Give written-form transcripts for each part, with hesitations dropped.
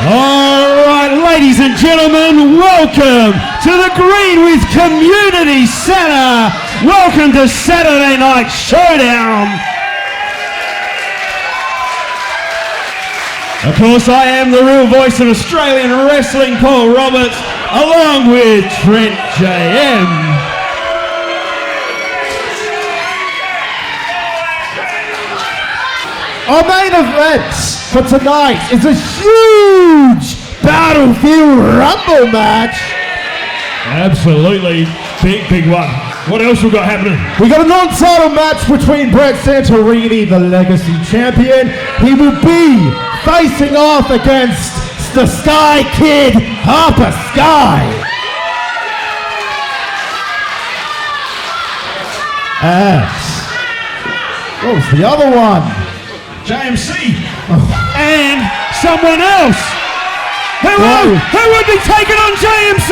All right, ladies and gentlemen, welcome to the Greenwith Community Centre. Welcome to Saturday Night Showdown. Of course, I am the real voice of Australian wrestling, Paul Roberts, along with Trent JM. Our main event for tonight is a huge Battlefield Rumble match. Absolutely, big one. What else we got happening? We got a non-title match between Brett Santorini, the Legacy Champion. He will be facing off against the Sky Kid, Harper Sky. And what was the other one? JMC. And someone else. Who would be taking on JMC?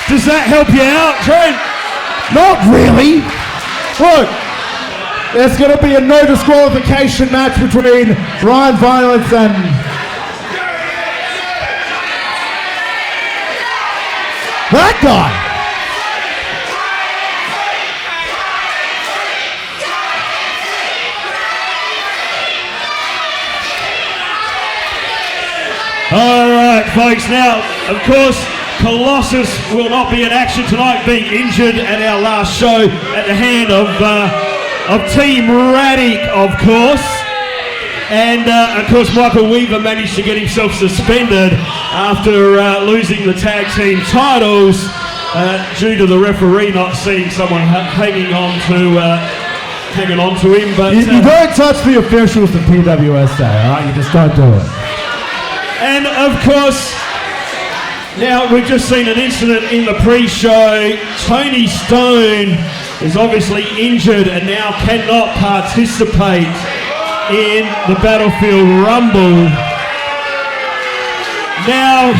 Does that help you out, Trent? Not really. Look, there's going to be a no disqualification match between Ryan Violence and that guy. All right, folks. Now, of course, Colossus will not be in action tonight, being injured at our last show at the hand of Team Radic, of course. And, of course, Michael Weaver managed to get himself suspended after losing the tag team titles due to the referee not seeing someone hanging on to him. But you don't touch the officials of PWSA, all right? You just don't do it. And, of course, now, we've just seen an incident in the pre-show. Tony Stone is obviously injured and now cannot participate in the Battlefield Rumble. Now,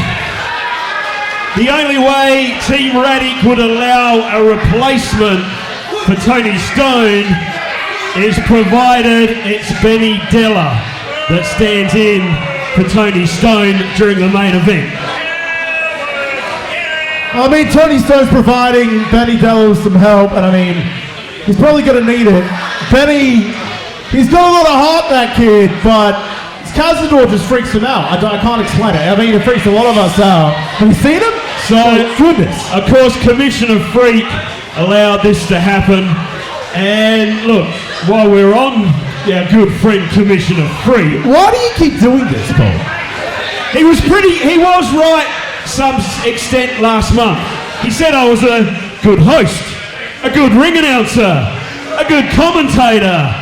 the only way Team Radic would allow a replacement for Tony Stone is provided it's Benny Della that stands in for Tony Stone during the main event. I mean, Tony Stone's providing Benny Della with some help, and I mean, he's probably going to need it. Benny, he's got a lot of heart, that kid, but his Cazador just freaks him out. I can't explain it. I mean, it freaks a lot of us out. Have you seen him? So, goodness. Of course, Commissioner Freak allowed this to happen. And look, while we're on our good friend Commissioner Freak, why do you keep doing this, Paul? He was right some extent last month. He said I was a good host, a good ring announcer, a good commentator,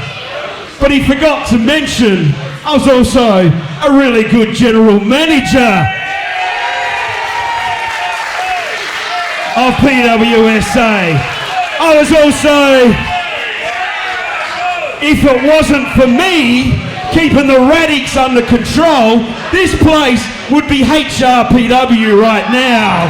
but he forgot to mention I was also a really good general manager of PWSA. I was also, if it wasn't for me keeping the Radics under control, this place would be HRPW right now.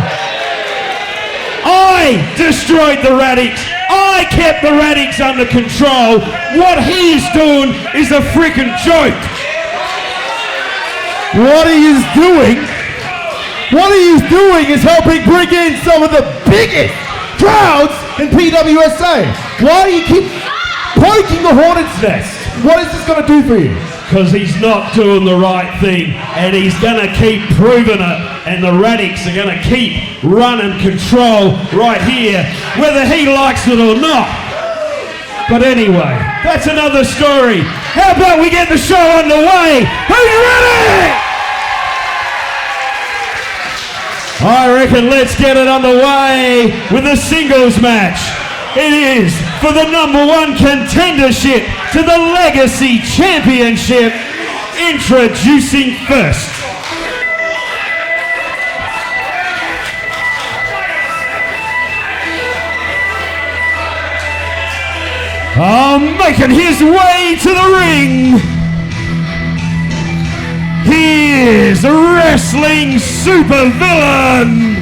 I destroyed the Radics. I kept the Radics under control. What he is doing is a freaking joke. What he is doing is helping bring in some of the biggest crowds in PWSA. Why do you keep poking the hornet's nest? What is this going to do for you? Because he's not doing the right thing, and he's going to keep proving it, and the Radics are going to keep running control right here, whether he likes it or not. But anyway, that's another story. How about we get the show underway? Who's ready? I reckon let's get it underway with a singles match. It is for the #1 contendership to the Legacy Championship. Introducing first. Making his way to the ring Here's the wrestling supervillain,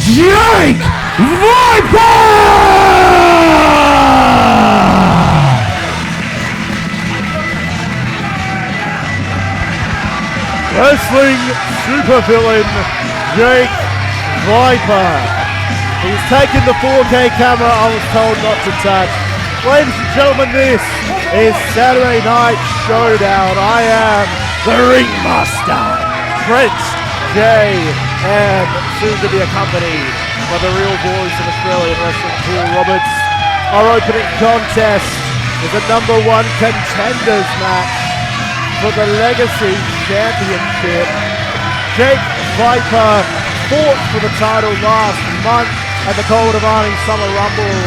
Jake Viper! Wrestling supervillain, Jake Viper. He's taken the 4K camera I was told not to touch. Ladies and gentlemen, this is Saturday Night Showdown. I am the ringmaster, Prince J, and soon to be accompanied by the real voice of Australian wrestling, Paul Roberts. Our opening contest is a #1 contenders match for the Legacy Championship. Jake Viper fought for the title last month at the Cold Divine Summer Rumble,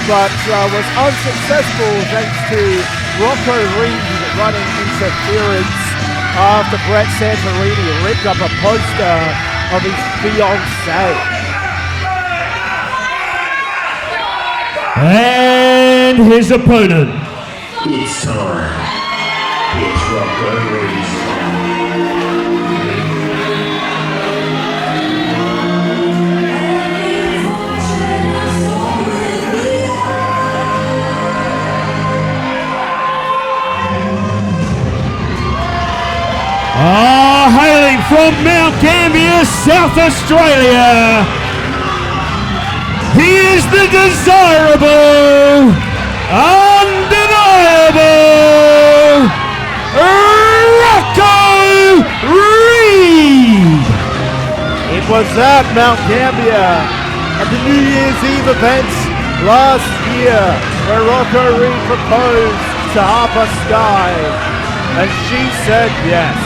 but was unsuccessful thanks to Rocco Reid running interference after Brett Santorini ripped up a poster of his fiancée. And his opponent. It's time. It's Rocco Reid. Hailing from Mount Gambier, South Australia, he is the desirable, undeniable, Rocco Reid. It was at Mount Gambier at the New Year's Eve event last year where Rocco Reid proposed to Harper Sky, and she said yes.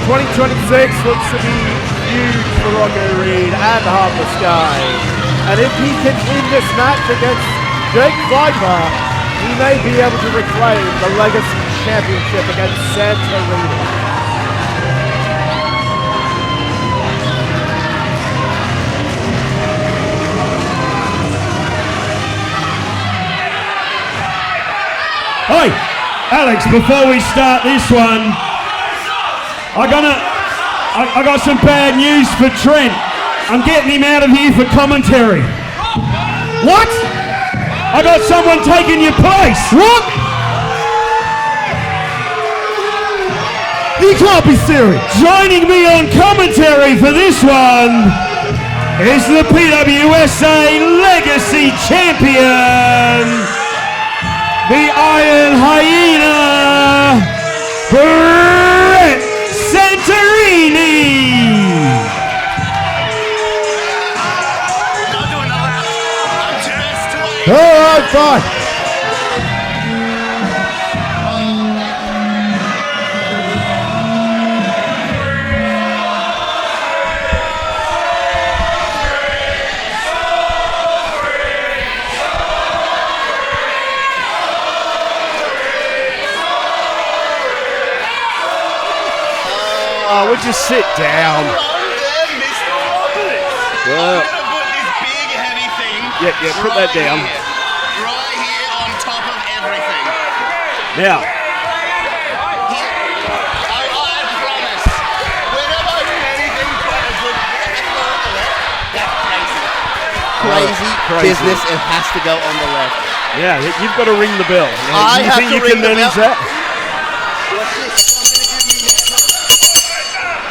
2026 looks to be huge for Rocco Reid and Harper Sky, and if he can win this match against Jake Viper, he may be able to reclaim the Legacy Championship against Santorini. Hey, Alex, before we start this one, I got some bad news for Trent. I'm getting him out of here for commentary. What? I got someone taking your place. What? You can't be serious. Joining me on commentary for this one is the PWSA Legacy Champion, the Iron Hyena, Brett Santorini. Not doing a lap. I'm just waiting. All right, fine. Would you sit down? Hello there, Mr. Roberts. Well, I'm gonna put this big heavy thing put that down. right here on top of everything. Now, Here. I promise. Whenever I do anything but a good that's crazy. Crazy. Business, it has to go on the left. yeah, you've got to ring the bell. I you have think to you ring can the manage bell? that?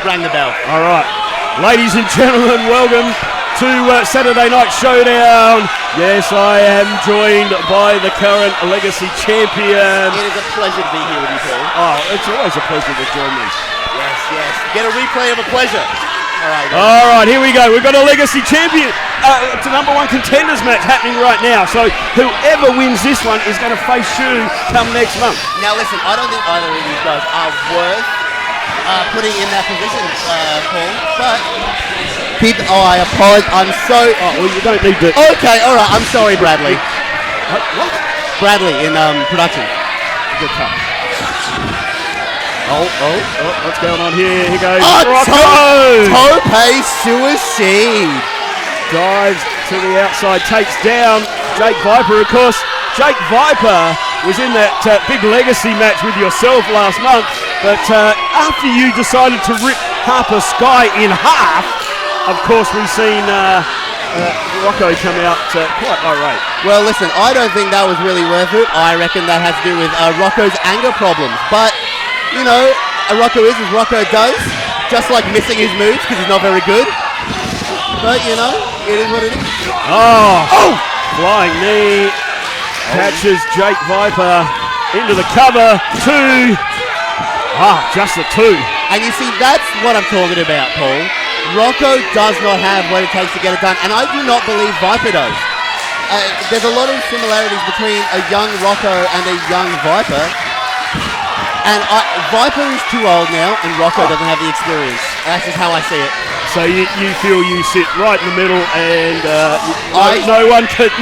Rang the bell. All right. Ladies and gentlemen, welcome to Saturday Night Showdown. Yes, I am joined by the current Legacy Champion. It is a pleasure to be here with you, Paul. Oh, it's always a pleasure to join me. Yes, yes. Get a replay of a pleasure. All right. All right, here we go. We've got a Legacy Champion. It's a #1 contenders match happening right now. So whoever wins this one is going to face you come next month. Now listen, I don't think either of these guys are worth putting in that position, Paul. But I apologize. I'm so. Oh, well, you don't need to. Okay, all right. I'm sorry, Bradley. What? Bradley in production. Good touch. Oh, what's going on here? Here goes Oh, Rocco. Tope suicide. Dives to the outside, takes down Jake Viper. Of course, Jake Viper was in that big legacy match with yourself last month, but after you decided to rip Harper Sky in half, of course we've seen Rocco come out quite irate. Well, listen, I don't think that was really worth it. I reckon that has to do with Rocco's anger problems. But, you know, Rocco is as Rocco does, just like missing his moves because he's not very good. But, you know, it is what it is. Oh! Flying knee. Catches Jake Viper into the cover. 2. Just the 2. And you see, that's what I'm talking about, Paul. Rocco does not have what it takes to get it done, and I do not believe Viper does. There's a lot of similarities between a young Rocco and a young Viper. And Viper is too old now, and Rocco doesn't have the experience. That's just how I see it. So you feel you sit right in the middle, and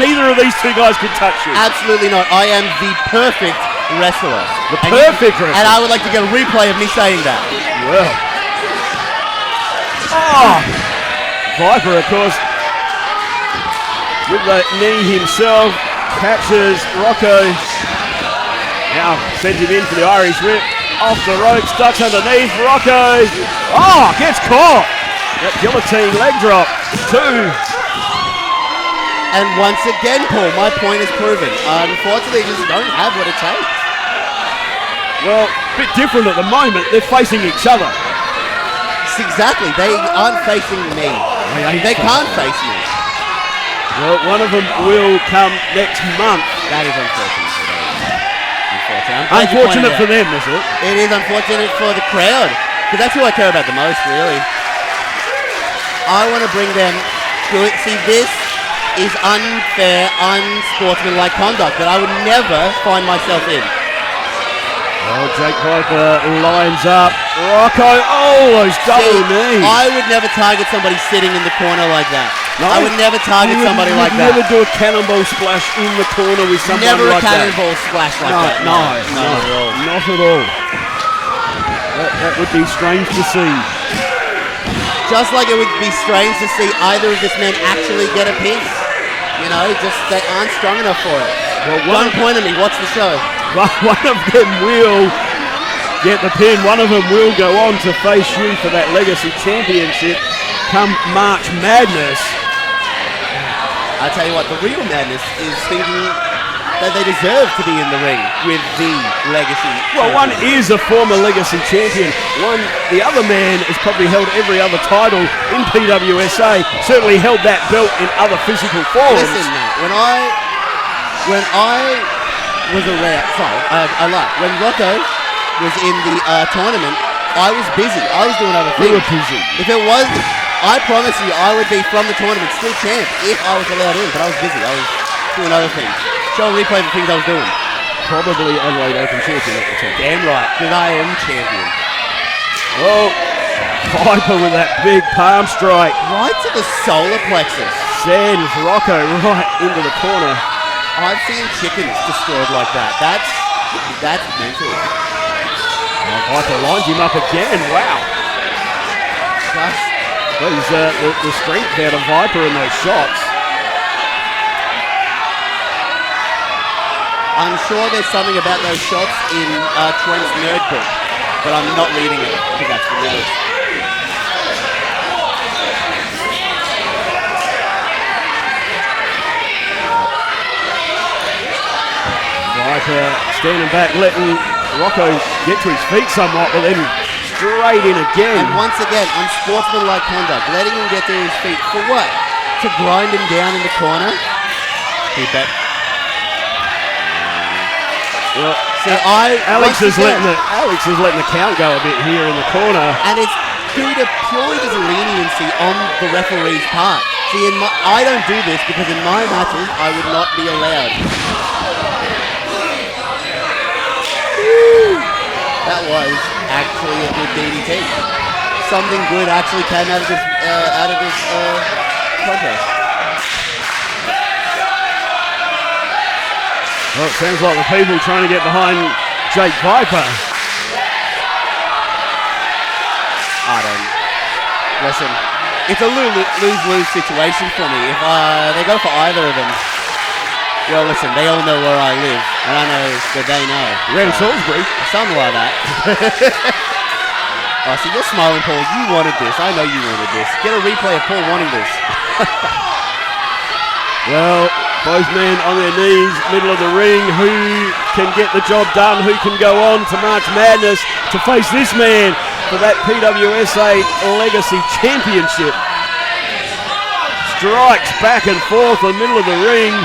neither of these two guys can touch you. Absolutely not. I am the perfect wrestler. Wrestler. And I would like to get a replay of me saying that. Well. Viper, of course, with the knee himself, catches Rocco. Now sends him in for the Irish whip. Off the ropes, ducks underneath. Rocco. Gets caught. That guillotine leg drop. 2. And once again, Paul, my point is proven. Unfortunately, they just don't have what it takes. Well, a bit different at the moment. They're facing each other. Exactly. They aren't facing me. They can't face me. Well, one of them will come next month. That is unfortunate for them. Unfortunate for them, is it? It is unfortunate for the crowd, because that's who I care about the most, really. I want to bring them good. See, this is unfair, unsportsmanlike conduct that I would never find myself in. Oh, Jake Viper lines up. Rocco, those double knees. I would never target somebody sitting in the corner like that. No, I would never target somebody like that. Never do a cannonball splash in the corner with somebody never like that. Never a cannonball splash like that. No, not at all. Not at all. That would be strange to see. Just like it would be strange to see either of this men actually get a pin. You know, just they aren't strong enough for it. Well, don't point at me. Watch the show. One of them will get the pin. One of them will go on to face you for that Legacy Championship come March Madness. I tell you what, the real madness is thinking that they deserve to be in the ring with the Legacy Well, one is a former Legacy champion. The other man has probably held every other title in PWSA, certainly held that belt in other physical forms. Listen, mate, when I was around, when Rocco was in the tournament, I was busy. I was doing other things. You were busy. If it was, I promise you, I would be from the tournament still champ if I was allowed in, but I was busy. I was doing other things. Show a replay of the things I was doing. Probably Adelaide Open champion at the time. Damn right, because I am champion. Oh, Harper with that big palm strike. Right to the solar plexus. Sends Rocco right into the corner. I've seen chickens destroyed like that. That's mental. Harper lines him up again. Wow. The strength out of Viper in those shots. I'm sure there's something about those shots in Trent's nerd book, but I'm not reading it because that's the news. Viper standing back, letting Rocco get to his feet somewhat, but then straight in again. And once again, unsportsmanlike conduct, letting him get to his feet. For what? To grind him down in the corner? Keep that. Well, see, Alex is letting the count go a bit here in the corner. And it's due to purely just leniency on the referee's part. See, I don't do this because in my matches, I would not be allowed. That was actually a good DDT. Something good actually came out of this contest. Well, it sounds like the people trying to get behind Jake Viper. Listen, it's a lose-lose situation for me. If they go for either of them, Well, listen, they all know where I live, and I know that they know. Around Salisbury. Something like that. Oh, see, you're smiling, Paul. You wanted this. I know you wanted this. Get a replay of Paul wanting this. Well, both men on their knees, middle of the ring. Who can get the job done? Who can go on to March Madness to face this man for that PWSA Legacy Championship? Strikes back and forth in the middle of the ring.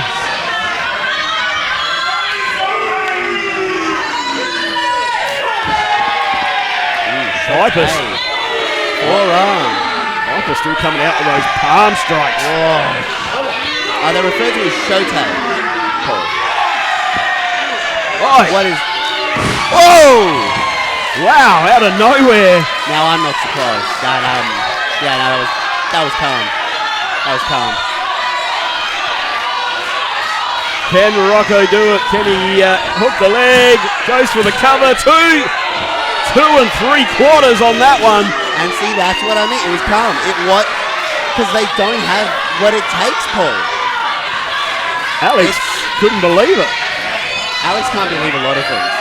Viper. Forearm. Viper still coming out with those palm strikes. Oh, they're referred to as Showdown, Paul. Right. What is... Whoa! Wow, out of nowhere. Now, I'm not surprised. That was calm. That was calm. Can Rocco do it? Can he hook the leg? Goes for the cover. 2 3/4 on that one. And see, that's what I mean. It was calm. It was... Because they don't have what it takes, Paul. Alex couldn't believe it. Alex can't believe a lot of things.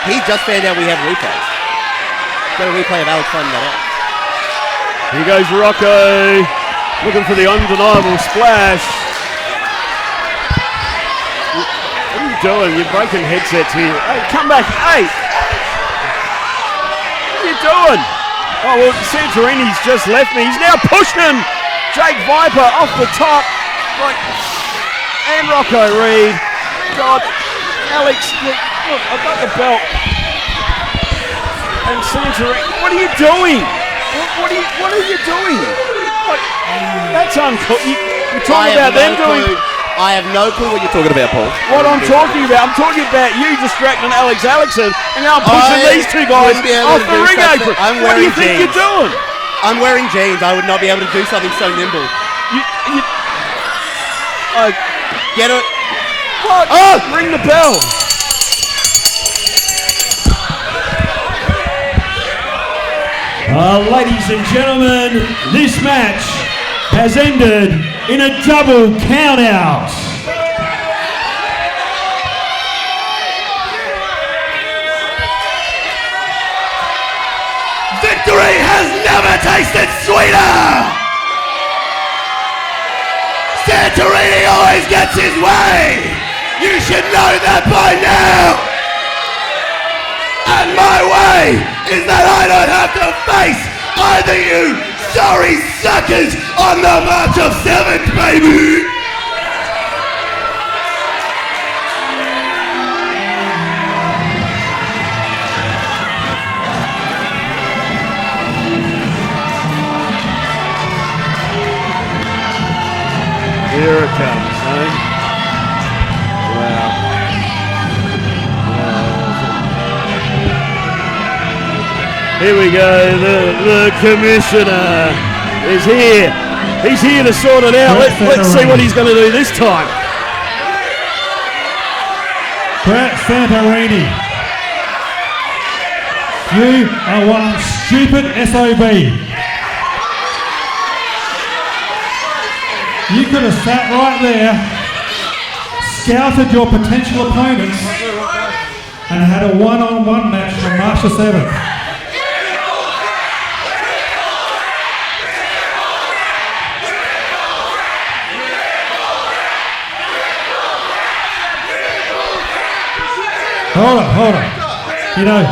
He just found out we have replays. Got a replay of Alex finding that out. Here goes Rocco, looking for the undeniable splash. What are you doing? You're breaking headsets here. Hey, come back. Hey! What are you doing? Oh, well, Santorini's just left me. He's now pushing Jake Viper off the top. Right. And Rocco Reid. God, Alex, look, I've got the belt. And Santorini, what are you doing? What are you doing? Like, that's uncool. You're talking about them doing... I have no clue what you're talking about, Paul. What I'm talking about you distracting Alex Alexson, and now I'm pushing these two guys off the ring apron. What do you think you're doing? I'm wearing jeans. I would not be able to do something so nimble. Get it? What? Oh, ring the bell. Ladies and gentlemen, this match has ended in a double count-out. Victory has never tasted sweeter! Santorini always gets his way! You should know that by now! And my way is that I don't have to face either you sorry suckers on the March of 7th, baby! Here it comes, eh? Wow. Here we go, the commissioner is here. He's here to sort it out. Let's see what he's going to do this time. Brett Santorini, you are one stupid SOB. You could have sat right there, scouted your potential opponents, and had a one-on-one match from March the 7th. Hold on.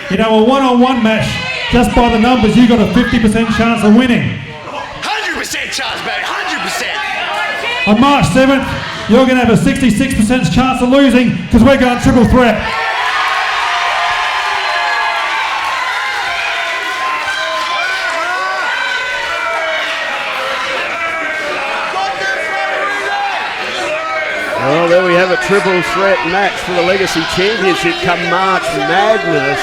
You know, a one-on-one match, just by the numbers, you got a 50% chance of winning. 100% chance, baby, 100%. On March 7th, you're going to have a 66% chance of losing because we're going triple threat. Well, there we have a triple threat match for the Legacy Championship come March Madness.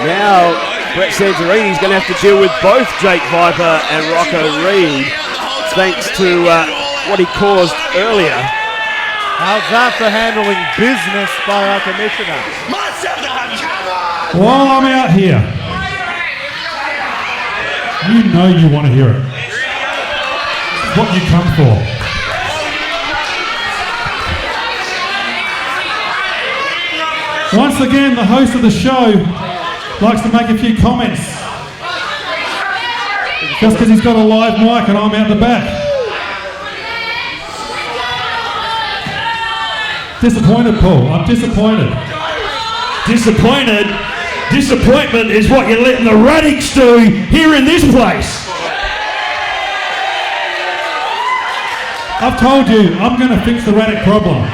Now, Brett Santorini's going to have to deal with both Jake Viper and Rocco Reid, thanks to what he caused earlier. How's that for handling business by our commissioner? While I'm out here, you know you want to hear it. It's what you come for. Once again, the host of the show likes to make a few comments. Just because he's got a live mic and I'm out the back. Disappointed, Paul. I'm disappointed. Disappointed? Disappointment is what you're letting the Radicks do here in this place. I've told you, I'm going to fix the Radic problem.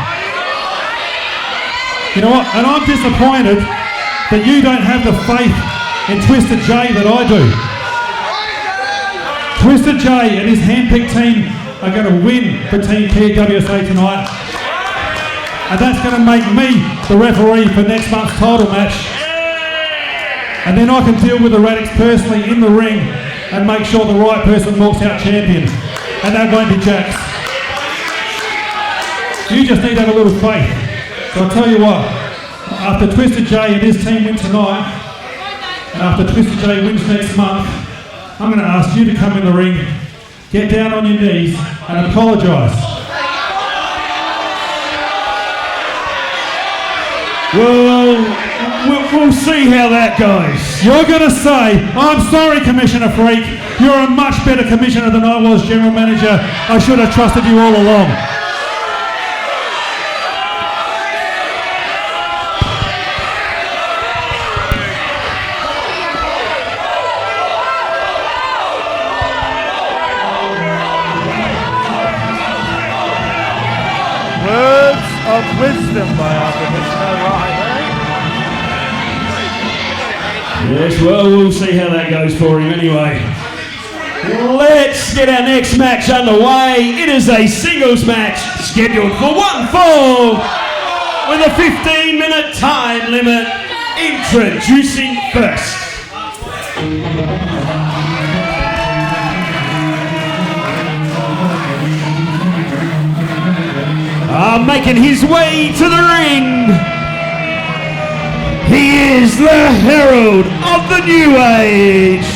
You know what? And I'm disappointed that you don't have the faith in Twisted J that I do. Twisted J and his handpicked team are going to win for Team PWSA tonight. And that's going to make me the referee for next month's title match. And then I can deal with the Radicks personally in the ring and make sure the right person walks out champion. And that won't be Jax. You just need to have a little faith. So I'll tell you what, after Twisted J and his team win tonight, and after Twisted J wins next month, I'm going to ask you to come in the ring, get down on your knees and apologise. Well, we'll see how that goes. You're going to say, I'm sorry, Commissioner Freak. You're a much better commissioner than I was, General Manager. I should have trusted you all along. Words of wisdom by our Commissioner Ryan. Yes, well, we'll see how that goes for him anyway. Let's get our next match underway. It is a singles match scheduled for one fall with a 15-minute time limit. Introducing first. Making his way to the ring, he is the herald of the new age,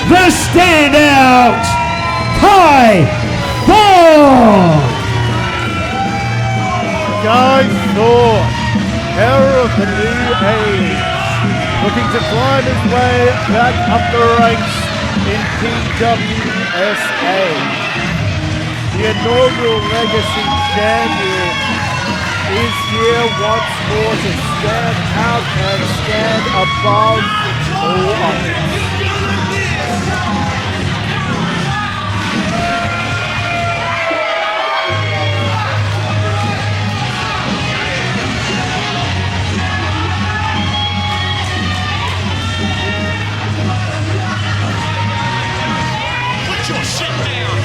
the standout, Thorn. Thorn, herald of the new age, looking to climb his way back up the ranks in PWSA. The inaugural Legacy Champion is here once more to stand out and stand above all others. Put your shit down.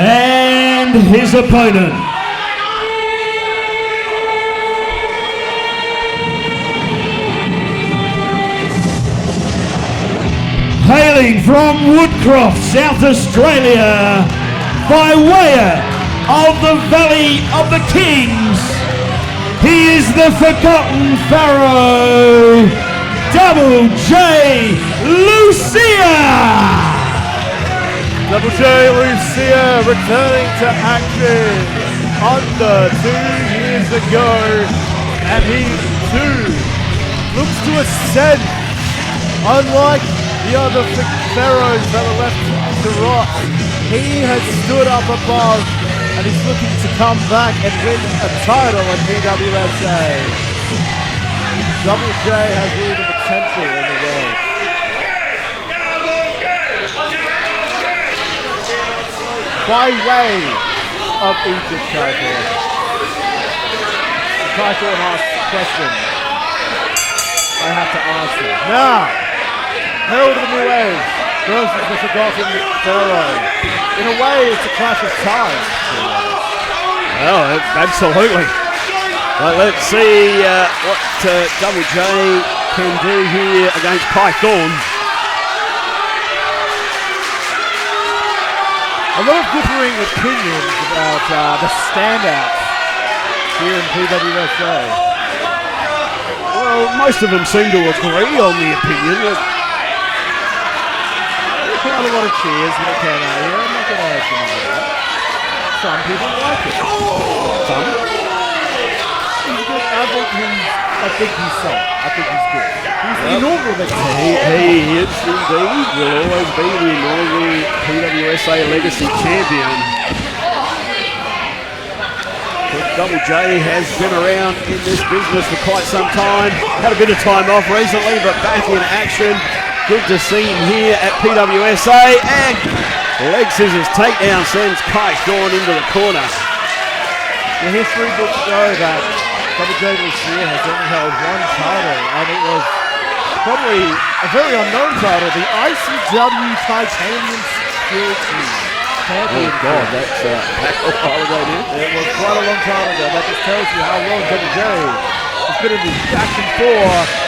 And his opponent, hailing from Woodcroft, South Australia, by way of the Valley of the Kings, he is the Forgotten Pharaoh, Double J Lucia. Double J Lucia returning to action under 2 years ago, and he too looks to ascend. Unlike the other pharaohs that are left to rot, he has stood up above and he's looking to come back and win a title in PWSA. Double J has all the potential in the world. By way of Egypt, Triton. Triton asks a question. I have to answer. Now, herald of the new age versus the Forgotten Pharaoh. In a way, it's a clash of time. Well, absolutely. Well, let's see what Double J can do here against Thorn. A lot of differing opinions about the standouts here in PWSA. Well, most of them seem to agree on the opinion that Not a lot of cheers when it came out here. I'm not going to deny that. Some people like it. Some. He's good. I think he's solid. I think he's good. He's the inaugural next year. He is indeed. Will always be the inaugural PWSA Legacy Champion. But Double J has been around in this business for quite some time. Had a bit of time off recently, but back in action. Good to see him here at PWSA. And leg scissors takedown sends Kai Thorn into the corner. The history books show that Double J Lucia has only held one title, and it was probably a very unknown title, the ICW Titanium Security Champion. Oh God, that's back a while ago now. It was quite a long time ago. That just tells you how long Double J has been in this Action 4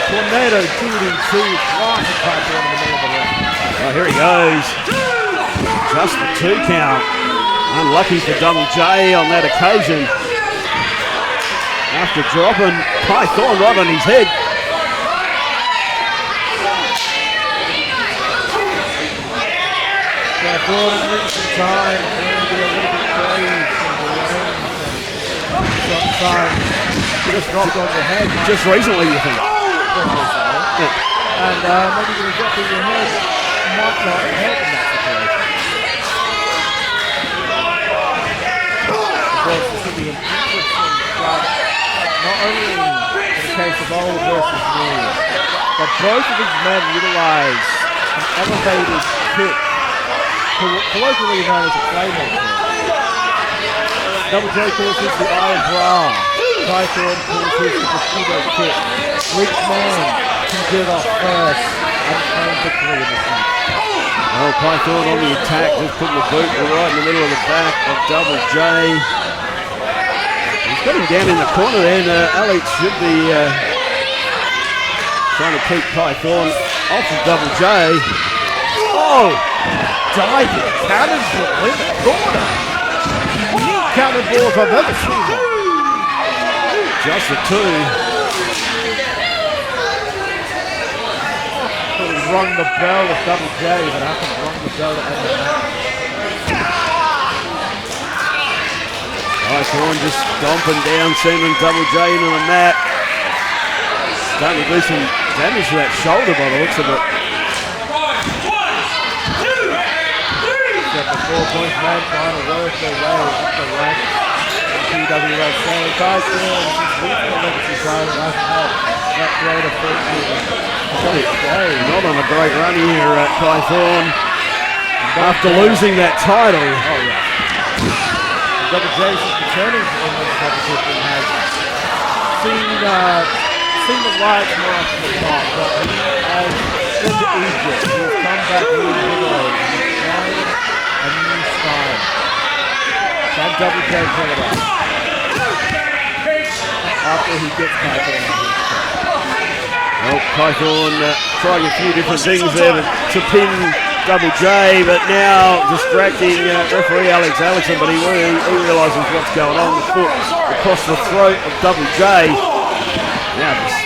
tornado DDT flying the Triton in the middle of the ring. Oh, here he goes. Just the 2 count. Unlucky for Double J on that occasion. After dropping Kai Thorn right on his head. Thorn in recent time going to be a little bit brave in the ring. Sometimes just dropped on your head. Just recently, you think? Yeah. And maybe the drop in your head might not help in that situation. Of course, this will be an interesting fight, not only in the case of old versus new, but both of these men utilize an elevated kick, colloquially known as a claymore kick. Double J calls this the Iron Bra. Kai Thorn calls this the Bushido kick. Which man can get off first and claim victory in this match? Well, Kai Thorn on the attack, just putting the boot right in the middle of the back of Double J. He's got him down in the corner there, and Alex should be trying to keep Kai Thorn off of Double J. Oh! Diving cannonball in the corner! Unique cannonballs I've ever seen. Just the 2. Rung the bell with Double J, but hasn't rung the bell to end the match. Kai Thorn just stomping down, sending Double J into the mat. Starting to do some damage to that shoulder by the looks of it. Got the 4-point man trying to work their way up the ranks. PWSA. Kai Thorn, since leaving the legacy title, hasn't had that great a fortune. Not on a great run here at Kai Thorn after losing that title. Oh yeah. Double J, since returning in the competition, has seen the lights more often than not, but he has been to Egypt. He has come back reinvigorated. He's trying a new style. Can Double J pull it off? After he gets Kai Thorn on his side. Well, Kai Thorn trying a few different things there to pin Double J, but now distracting referee Alex Allison, but he realises what's going on. The foot across the throat of Double J. Now this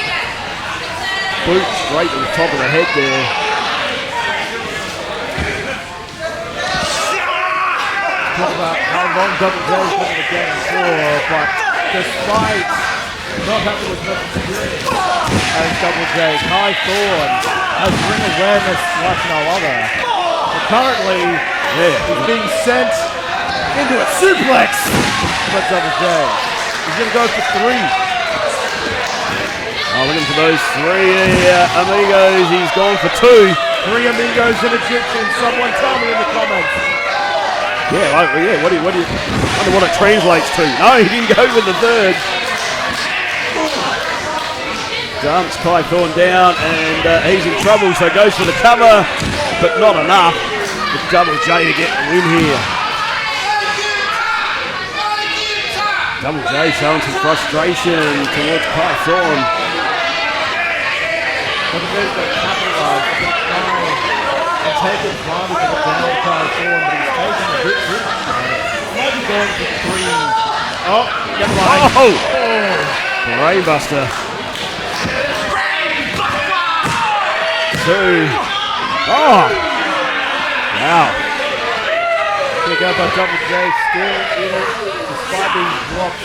boot straight to the top of the head there. Talk about how long Double J's been in the game for, but despite not having as much experience as Double J, Kai Thorn has ring awareness like no other. But currently, he's being sent into a suplex by Double J. He's going to go for 3. Oh, looking for those 3 amigos. He's gone for 2. 3 amigos in Egyptian. Someone tell me in the comments. Yeah, what do you, I wonder what it translates to. No, he didn't go for the 3rd. Dumps Kai Thorn down, and he's in trouble, so goes for the cover, but not enough for Double J to get the win here. Double J showing some frustration towards Kai Thorn. Double J's got to capitalize, he's going to try and take advantage of the down Kai Thorn, but he's taking a bit too much. Might be going for 3. Oh, get the line. Oh! Brainbuster. 2. Oh! Wow. Pick up by Double J, still in it, despite being dropped.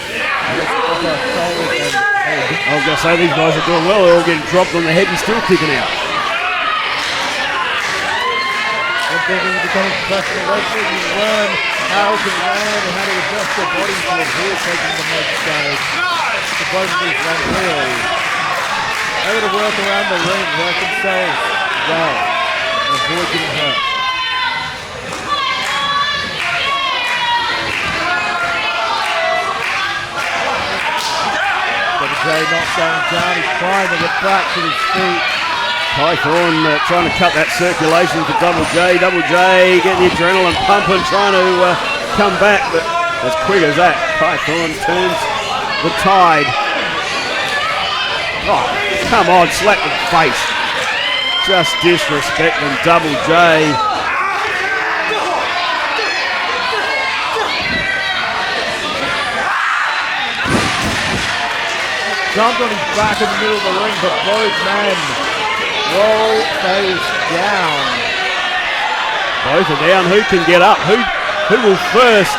I was going to say, these guys are doing well. They're all getting dropped on the head and still kicking out. One thing when you become a professional wrestler, you learn how to land and how to adjust your body to avoid taking the most damage. So both of these run clearly. Able to work around the ring, work themselves well, and avoid getting hurt. Jay not staying down, he's trying to get back to his feet. Thorn trying to cut that circulation to Double J. Double J getting the adrenaline pumping, trying to come back, but as quick as that, Thorn turns the tide. Oh, come on, slap the face. Just disrespecting Double J. Jumped on his back in the middle of the ring, but both men roll face down. Both are down. Who can get up? Who will first?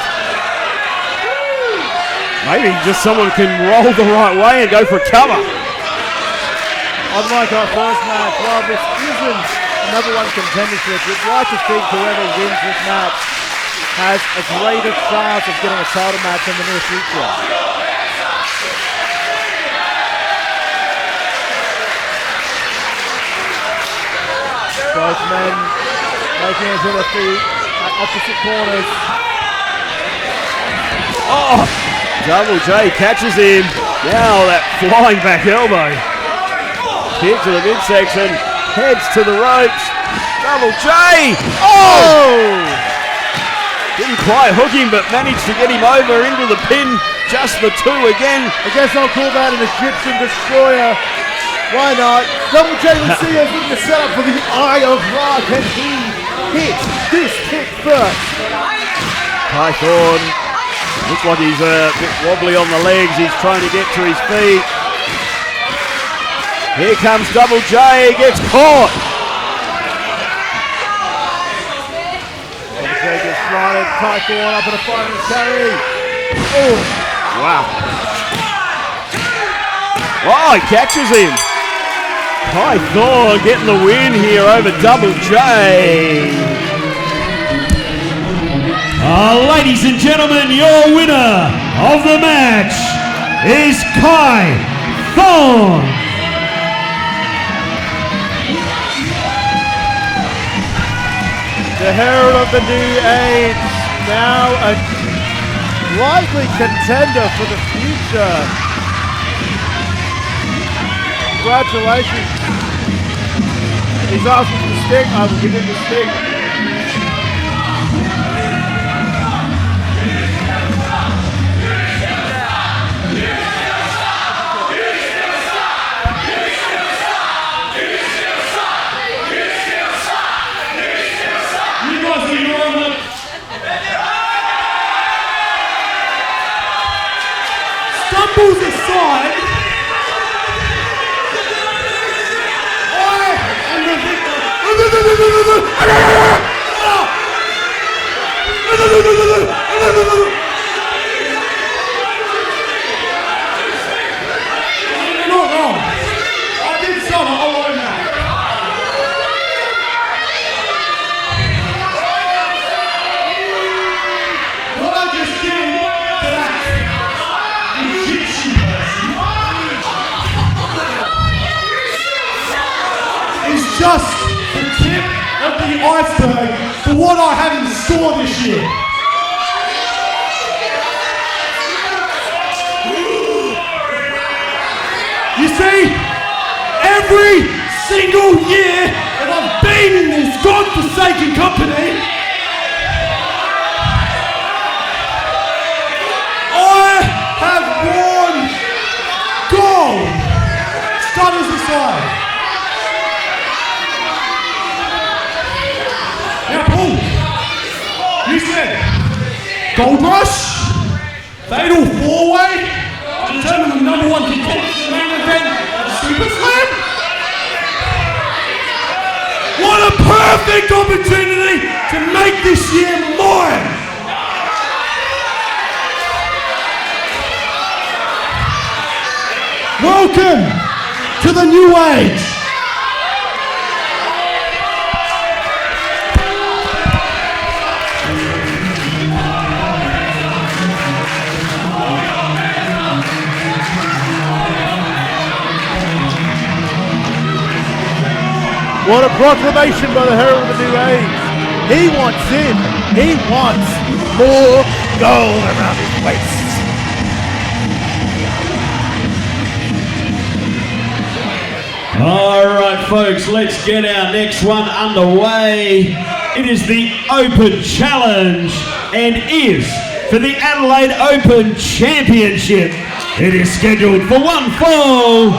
Maybe just someone can roll the right way and go for a cover. Unlike our first match, while this isn't a number one contendership, we'd like to think whoever wins this match has a greater chance of getting a title match in the near future. Both men making it to their feet at opposite corners. Oh! Double J catches him. Now that flying back elbow. Kick to the midsection. Heads to the ropes. Double J! Oh! Didn't quite hook him, but managed to get him over into the pin. Just the two again. I guess I'll call that an Egyptian destroyer. Why not? Double J Lucia is looking to set up for the Eye of Ra. Can he hit this kick first? Thorn looks like he's a bit wobbly on the legs. He's trying to get to his feet. Here comes Double J. Gets caught. Double J gets slotted. Thorn up in a final carry. Oh! Wow. Oh, he catches him. Thorn getting the win here over Double J. Ladies and gentlemen, your winner of the match is Thorn. The herald of the new age, now a likely contender for the future. Congratulations. He's asking for the stick. I will give him the stick. Stumbles aside. You're not wrong. I did something alone now. What I just did to that Egyptian person is just the tip of the iceberg for what I have in store this year. You see, every single year that I've been in this godforsaken company, I have worn gold. Stutters aside. Now, Paul, you said Gold Rush, Fatal 4-Way, determine the number one contender for the main event of Super Slam. What a perfect opportunity to make this year mine. Welcome to the new age. What a proclamation by the herald of the new age. He wants in. He wants more gold around his waist. All right, folks, let's get our next one underway. It is the Open Challenge and is for the Adelaide Open Championship. It is scheduled for one fall.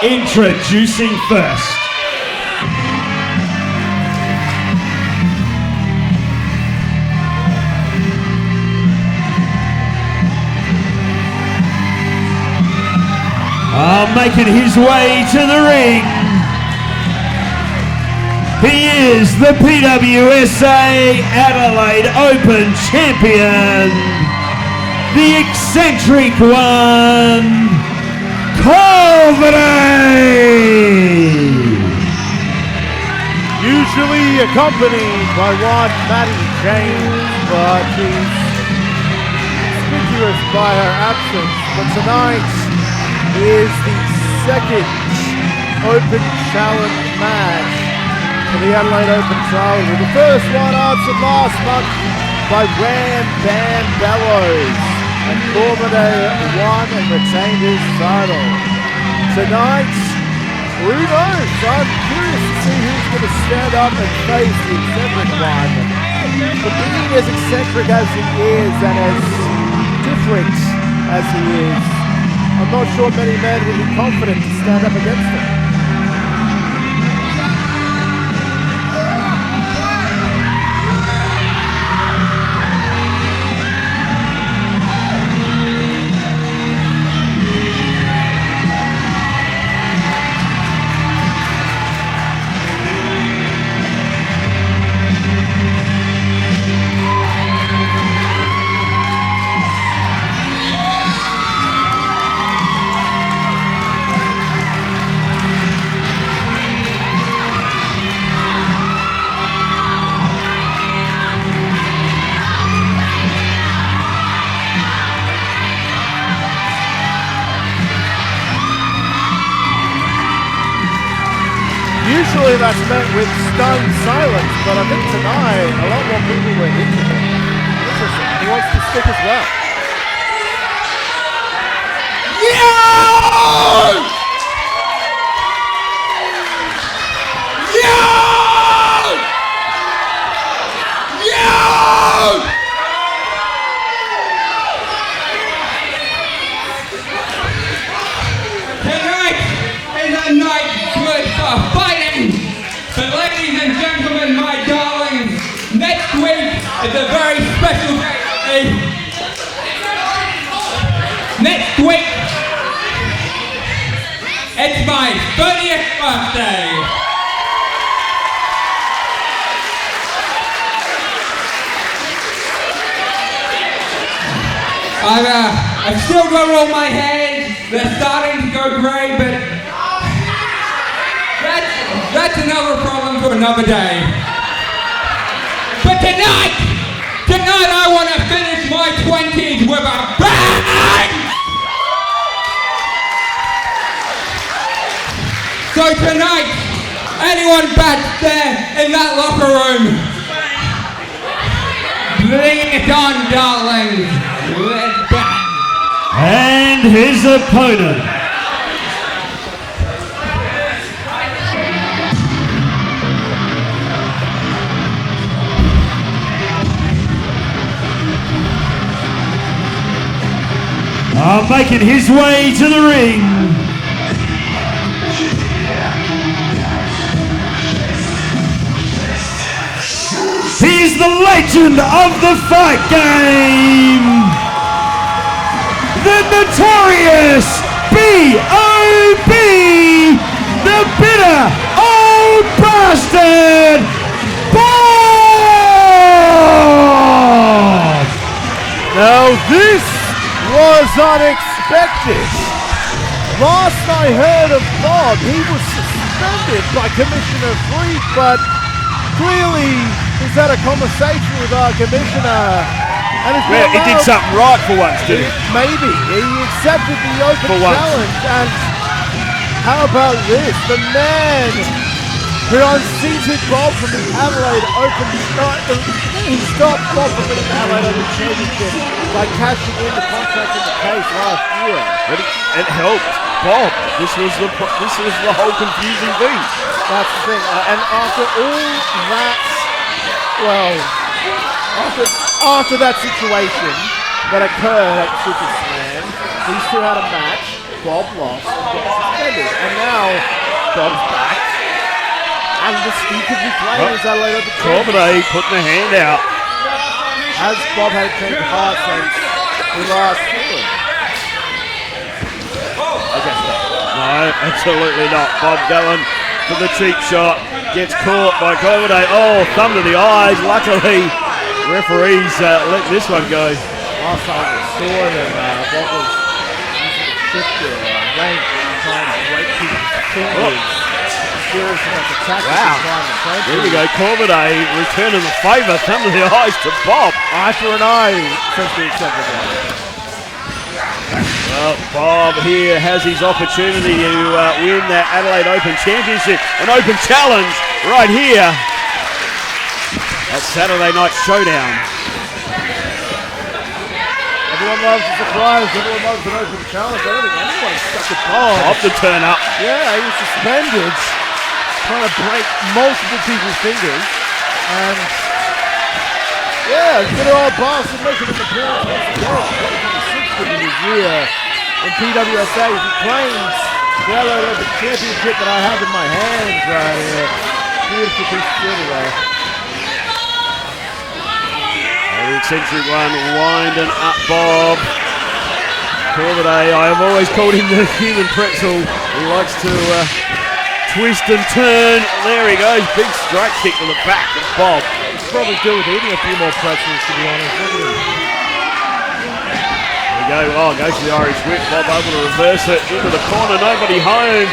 Introducing first. Making his way to the ring, he is the PWSA Adelaide Open champion, the eccentric one, Contendership. Usually accompanied by one Maddie James, but she's conspicuous by her absence. But tonight is the second Open Challenge match for the Adelaide Open Trilogy. The first one answered last month by Ram Bam Bellows, and Corbett won and retained his title. Tonight, who knows? I'm curious to see who's going to stand up and face the eccentric one. But being as eccentric as he is and as different as he is, I'm not sure many men will be confident to stand up against him. Usually that's met with stunned silence, but I think tonight a lot more people were into him. Interesting. He wants to stick as well. Tonight is a night good for fighting. But ladies and gentlemen, my darlings, next week is a very special day. Next week, it's my 30th birthday. I've still got all my hairs. They're starting to go grey, but that's another problem for another day. But tonight I want to finish my 20s with a bang! So tonight, anyone back there in that locker room, bring it on, darlings. Let's bang. And his opponent. Making his way to the ring. He's the legend of the fight game. The notorious B.O.B. The bitter old bastard. Boy! Now this was unexpected. Last I heard of Bob, he was suspended by Commissioner Reid, but clearly he's had a conversation with our commissioner. And it's Well, he did something right for once, didn't he? Maybe. He accepted the open For once. challenge. And how about this? The man who unseated Bob from the Adelaide Open. He stopped Bob from the Adelaide Open Championship by cashing in the contract in the case last year. But it helped Bob. This was the whole confusing thing. That's the thing. And after all that, well, after that situation that occurred at Super Slam, these two had a match. Bob lost and got suspended. And now Bob's back. And the he could be playing his Adelaide Open Corbett putting a hand out. Has Bob had a change of heart since we last saw him? I guess not. No, absolutely not. Bob going for the cheap shot. Gets caught by Corbett. Oh, thumb to the eyes. Luckily, referees let this one go. Last time we saw him, Bob was using the shifter, rank, trying to break people's fingers. Serious enough attack. Wow. There you go. Corbett returning the favour. Thumb to the eyes to Bob. Eye for an eye since the accepted. Well, Bob here has his opportunity to win that Adelaide Open Championship. An open challenge right here at Saturday Night Showdown. Everyone loves a surprise. Everyone loves an open challenge. I don't think anyone stuck a Bob. Bob to turn up. Yeah, he was suspended. Trying to break multiple people's fingers. And yeah, good old bastard making an appearance once again. 26th of his year in PWSA. He claims the Adelaide Open Championship that I have in my hands right here. Beautiful piece of silverware. The eccentric one winding up Bob. Corbett, I have always called him the human pretzel. He likes to twist and turn. There he goes. Big strike kick to the back of Bob. He's probably good with eating a few more pretzels, to be honest. There we go. Oh, goes to the Irish whip. Bob able to reverse it into the corner. Nobody home.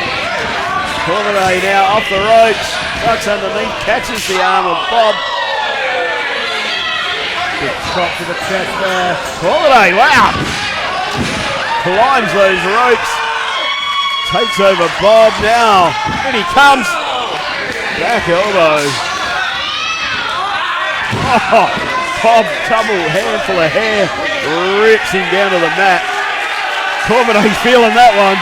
Corbett now off the ropes. Ducks underneath. Catches the arm of Bob. Big chop to the chest there. Corbett, wow. Climbs those ropes. Takes over Bob now. In he comes. Back elbow. Oh, Bob, double handful of hair. Rips him down to the mat. Corbett, he's feeling that one.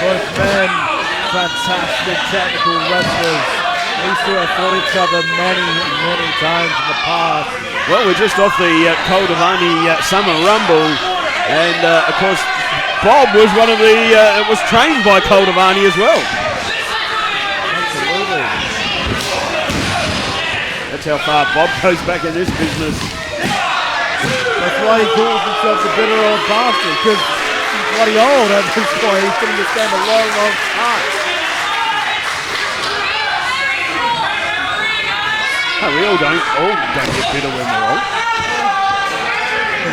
Both men, fantastic technical wrestlers. These two have fought each other many, many times in the past. Well, we're just off the Koldovani Summer Rumble, and of course, Bob was one of the was trained by Koldovani as well. Absolutely. That's how far Bob goes back in this business. That's why he calls himself the bitter old bastard, because he's bloody old at this point. He's been in this game a long, long time. No, we all don't get bitter when we're old.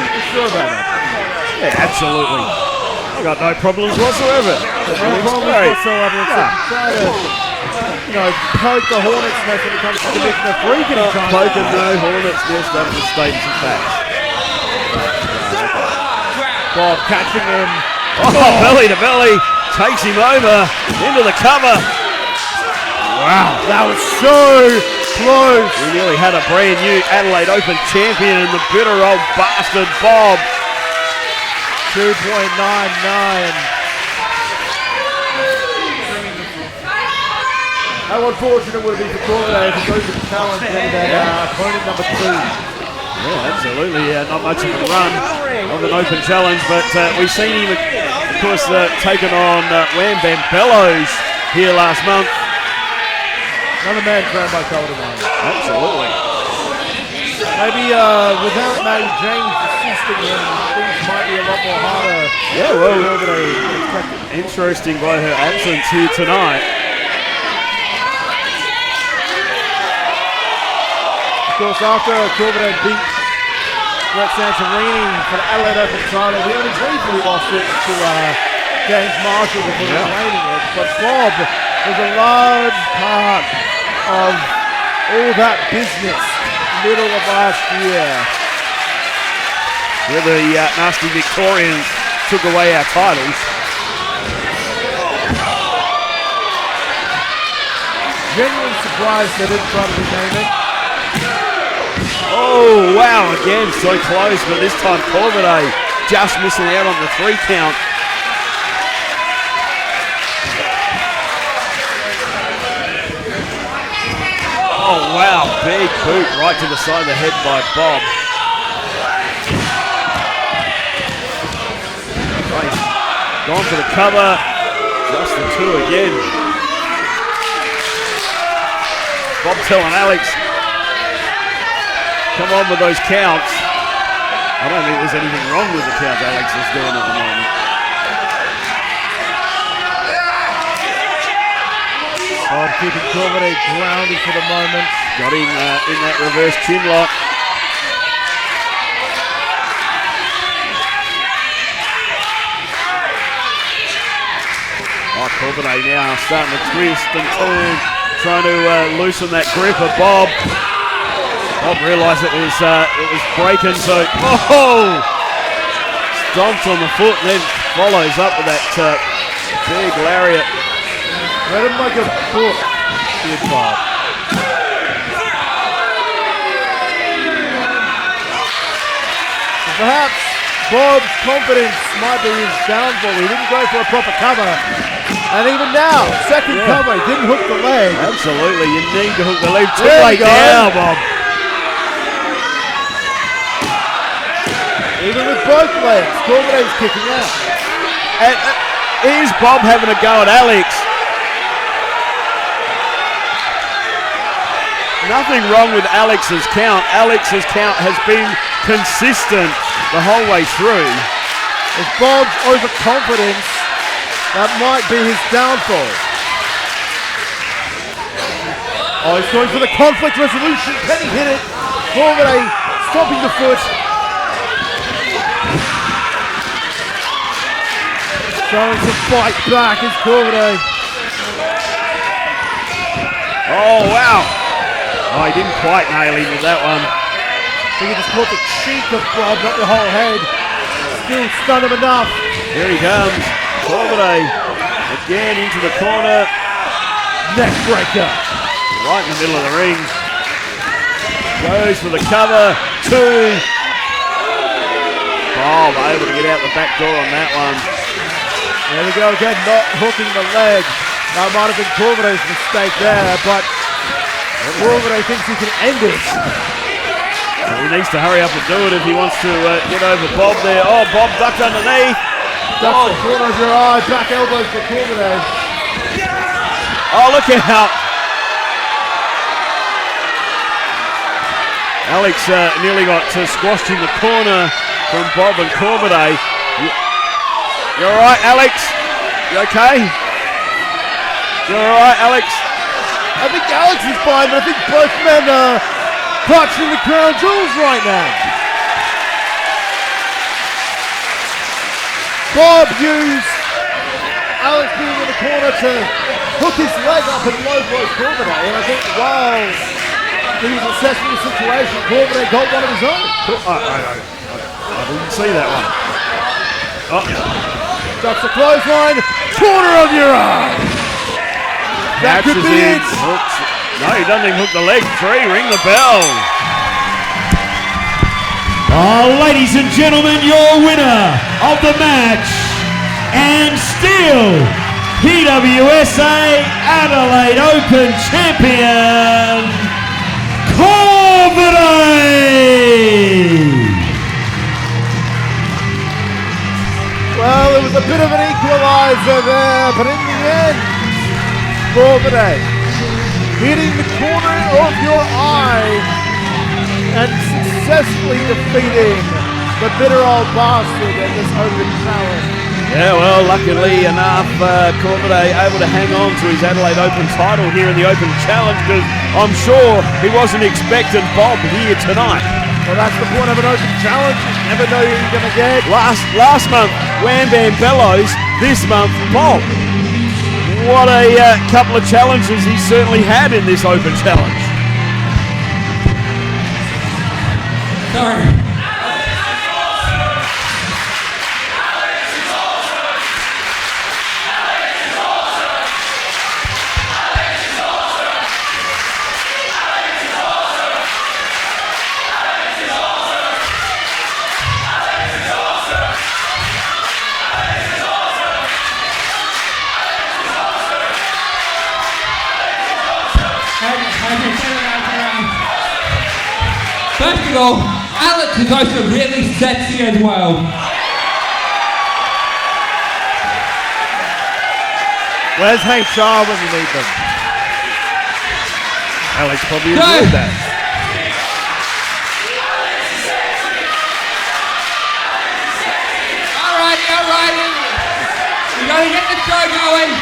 You sure about that? Yeah, absolutely. I got no problems whatsoever. No problem whatsoever. Try to, poke the hornet's nest when it comes to Commissioner Freak anytime. Poking no hornet's nest up the states and facts. Bob catching him. Oh, belly to belly. Takes him over into the cover. Wow. That was so close. We nearly had a brand new Adelaide Open champion, the bitter old bastard Bob. 2.99. How unfortunate would it be for Corbett if he goes to the challenge and opponent number 2? Yeah, absolutely. Not much of a run of an open challenge, but we've seen him, of course, taking on Wham Bam Bellows here last month. Another man trained by Koldovani. Absolutely. Maybe without Matty James assisting him, things might be a lot more harder. Yeah, well, interesting by her absence here tonight. Of course, after Corbett beat Brett Santorini for the Adelaide Open title, he only briefly lost it to James Marshall before retaining it. But Bob was a large part of all that business middle of last year. Where the nasty Victorians took away our titles. Genuine surprise they didn't try to rename it. Oh, wow, again, so close, but this time Corbett just missing out on the 3 count. Oh, wow, big boot right to the side of the head by Bob. Nice. Gone for the cover, just the 2 again. Bob telling Alex, come on with those counts. I don't think there's anything wrong with the counts Alex is doing at the moment. Bob keeping Corbett grounded for the moment. Got him in that reverse chin lock. Oh, Corbett now starting to twist and turn, trying to loosen that grip of Bob. Bob realised it was breaking, so stomped on the foot and then follows up with that big lariat. Let him make a foot, did Bob. Perhaps Bob's confidence might be his downfall. He didn't go for a proper cover. And even now, second cover, he didn't hook the leg. Absolutely, you need to hook the leg. Too There late we go. now, Bob. Even with both legs, Corbett is kicking out. And here's Bob having a go at Alex. Nothing wrong with Alex's count. Alex's count has been consistent the whole way through. It's Bob's overconfidence that might be his downfall. Oh, he's going for the conflict resolution. Can he hit it? Corbett stopping the foot. Trying to fight back is Corbett. Oh, wow. Oh, he didn't quite nail him with that one. I think he just caught the cheek of Bob, not the whole head. Still stunned him enough. Here he comes. Corbett again into the corner. Neck breaker. Right in the middle of the ring. Goes for the cover. 2. Bob able to get out the back door on that one. There we go again, not hooking the leg. That might have been Corbett's mistake there, but Corbett thinks he can end it. So he needs to hurry up and do it if he wants to get over Bob there. Oh, Bob ducked underneath. That's the corner of your eye, back elbows for Corbett. Oh, look out. Alex nearly got squashed in the corner from Bob and Corbett. You all right, Alex? You okay? You all right, Alex? I think Alex is fine, but I think both men are clutching the crown jewels right now. Bob used Alex being in the corner to hook his leg up and low blow Corbett. And I think while he was assessing the situation, Corbett got one of his own. I didn't see that one. Oh. That's a clothesline, corner of your eye. That could be it. No, he doesn't even hook the leg. 3, ring the bell. Ladies and gentlemen, your winner of the match, and still PWSA Adelaide Open champion, Corbett. Well, it was a bit of an equalizer there, but in the end, Corbett hitting the corner of your eye and successfully defeating the bitter old bastard at this open challenge. Yeah, well, luckily enough, Cormier able to hang on to his Adelaide Open title here in the Open Challenge, because I'm sure he wasn't expecting Bob here tonight. Well, that's the point of an Open Challenge. You never know who you're going to get. Last month, Wham Bam Bellows. This month, Bob. What a couple of challenges he certainly had in this Open Challenge. Sorry. First of all, Alex is also really sexy as well. Where's HR when you need them? Alex probably enjoyed that. Alrighty. We gotta get the show going.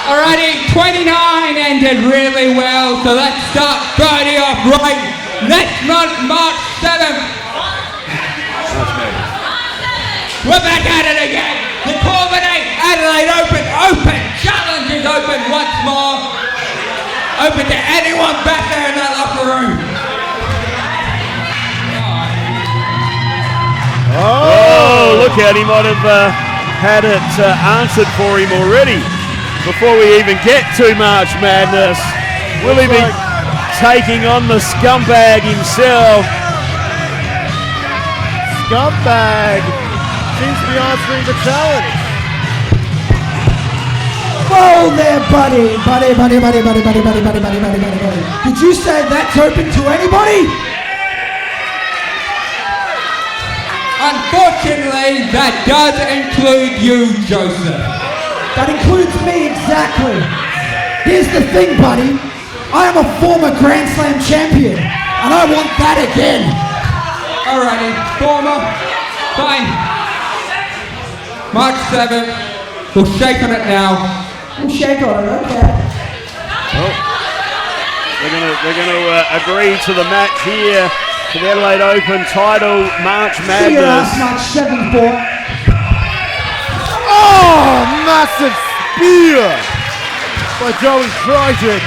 Alrighty, 29 ended really well, so let's start Friday off right. Next month, March 7th. We're back at it again. The Adelaide Open Challenge is open once more. Open to anyone back there in that locker room. Oh, look out, he might have had it answered for him already. Before we even get to March Madness, will he be taking on the scumbag himself? Scumbag seems to be answering the challenge. Whoa there, buddy. Did you say that's open to anybody? Unfortunately, that does include you, Joseph. That includes me, exactly. Here's the thing, buddy. I am a former Grand Slam champion, and I want that again. Alrighty, former, fine. March 7th, we'll shake on it now. We'll shake on it, okay. Well, we're gonna agree to the match here for the Adelaide Open title, March See you Madness. last March 7th, boy. Oh, massive spear by Joey Triton.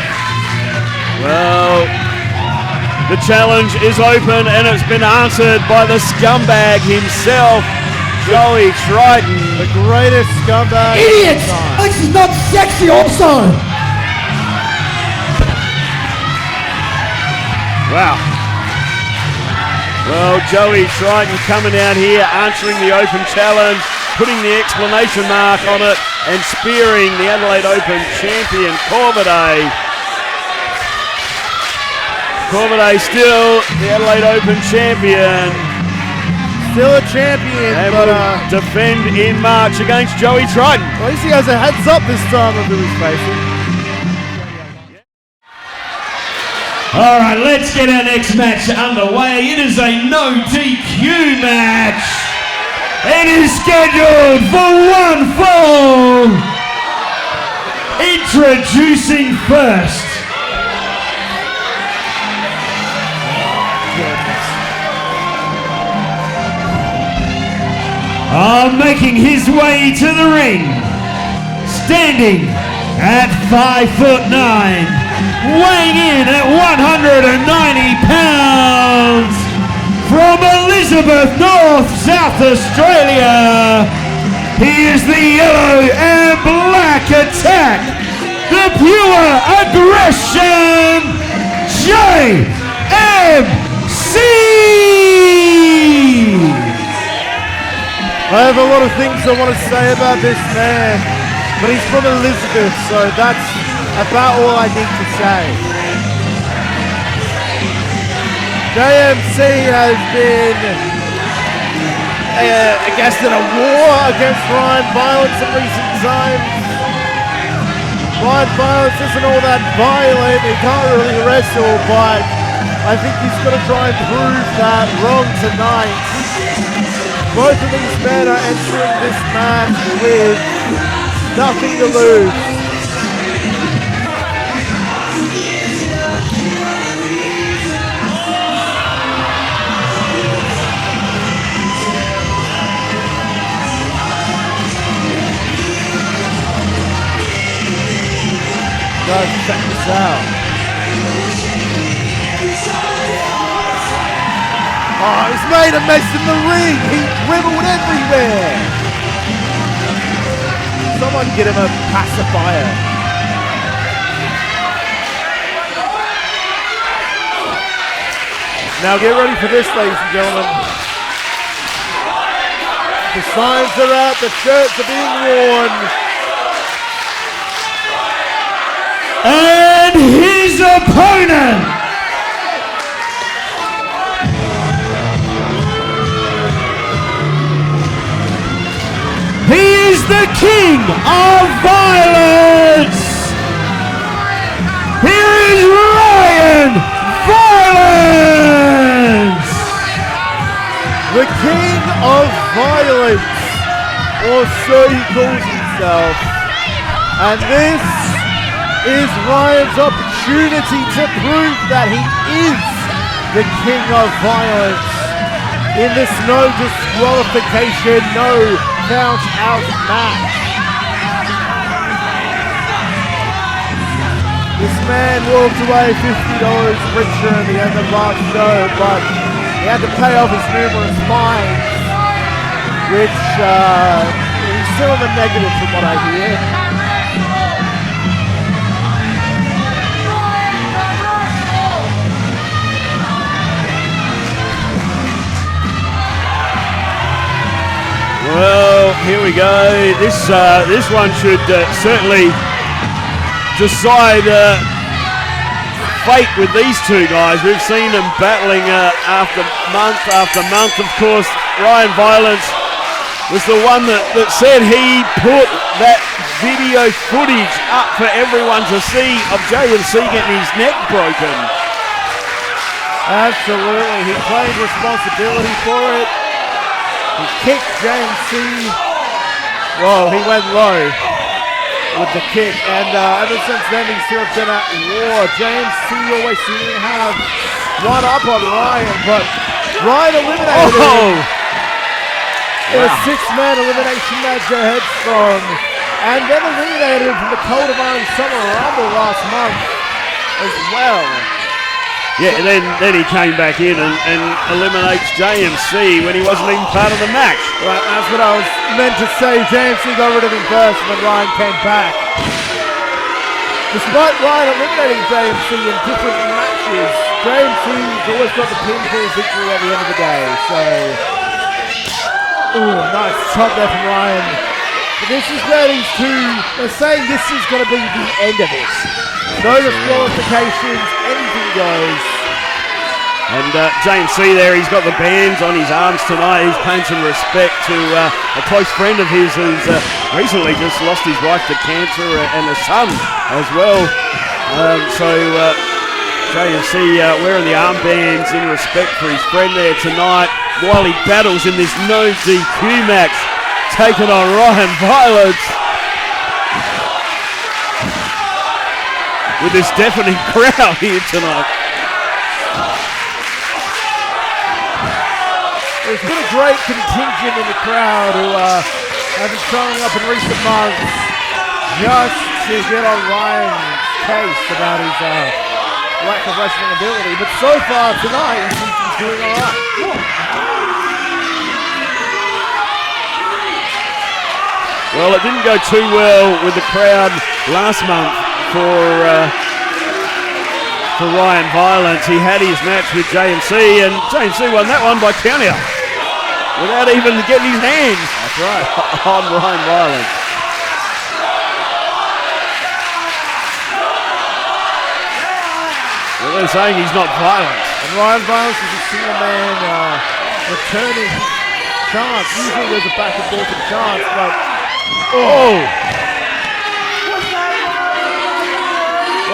Well, the challenge is open and it's been answered by the scumbag himself, Joey Triton. The greatest scumbag. Idiots! Alex is not sexy also. Wow. Well, Joey Triton coming out here, answering the Open Challenge, putting the exclamation mark on it and spearing the Adelaide Open champion, Cormier. Cormier still the Adelaide Open champion. Still a champion, And but will defend in March against Joey Triton. at least he has a heads up this time of who he's facing. All right, let's get our next match underway. It is a no DQ match. It is scheduled for one fall. Introducing first. Making his way to the ring, standing at 5'9", weighing in at 190 pounds, from Elizabeth, North, South Australia, he is the yellow and black attack, the pure aggression, JMC! I have a lot of things I want to say about this man, but he's from Elizabeth, so that's about all I need to say. JMC has been I guess in a war against Ryan Violence in recent times. Ryan Violence isn't all that violent, he can't really wrestle, but I think he's going to try and prove that wrong tonight. Both of these men are entering this match with nothing to lose. Guys, check this out. Oh, he's made a mess in the ring. He dribbled everywhere. Someone get him a pacifier. Now get ready for this, ladies and gentlemen. The signs are out, the shirts are being worn. And his opponent, he is the King of Violence. Here is Ryan Violence. The King of Violence, or so he calls himself. And this is Ryan's opportunity to prove that he is the King of Violence in this no disqualification, no count out match. This man walked away $50 richer at the end of last show, but he had to pay off his numerous fines, which he's still in the negative from what I hear. Well, here we go. This one should certainly decide fate with these two guys. We've seen them battling after month. Of course, Ryan Violence was the one that said he put that video footage up for everyone to see of JMC getting his neck broken. Absolutely, he claimed responsibility for it. He kicked JMC. Whoa, he went low with the kick, and ever since then he's sort of been at war. JMC always seemed to have one up on Ryan, but Ryan eliminated him in a six-man elimination match at Headstrong, and then eliminated him from the Cold of Iron Summer Rumble last month as well. Yeah, and then he came back in and eliminates JMC when he wasn't even part of the match. Right, that's what I was meant to say. JMC got rid of him first when Ryan came back. Despite Ryan eliminating JMC in different matches, JMC's always got the pinfall victory at the end of the day. So, ooh, nice chop there from Ryan. But this is where these two, they're saying this is going to be the end of it. No disqualifications, anything goes. And JMC there, he's got the bands on his arms tonight. He's paying some respect to a close friend of his who's recently just lost his wife to cancer and a son as well. So JMC wearing the armbands in respect for his friend there tonight while he battles in this no DQ match, taking on Ryan Violence. With this deafening crowd here tonight. There's been a great contingent in the crowd who have been showing up in recent months just to get on Ryan's case about his lack of wrestling ability. But so far tonight, he seems to be doing all right. Well, it didn't go too well with the crowd last month for Ryan Violence. He had his match with JMC, and JMC won that one by countout without even getting his hands. That's right. On Ryan Violence. Well, they're saying he's not violent. And Ryan Violence is a single man returning chance. Usually there's a back and forth chance, but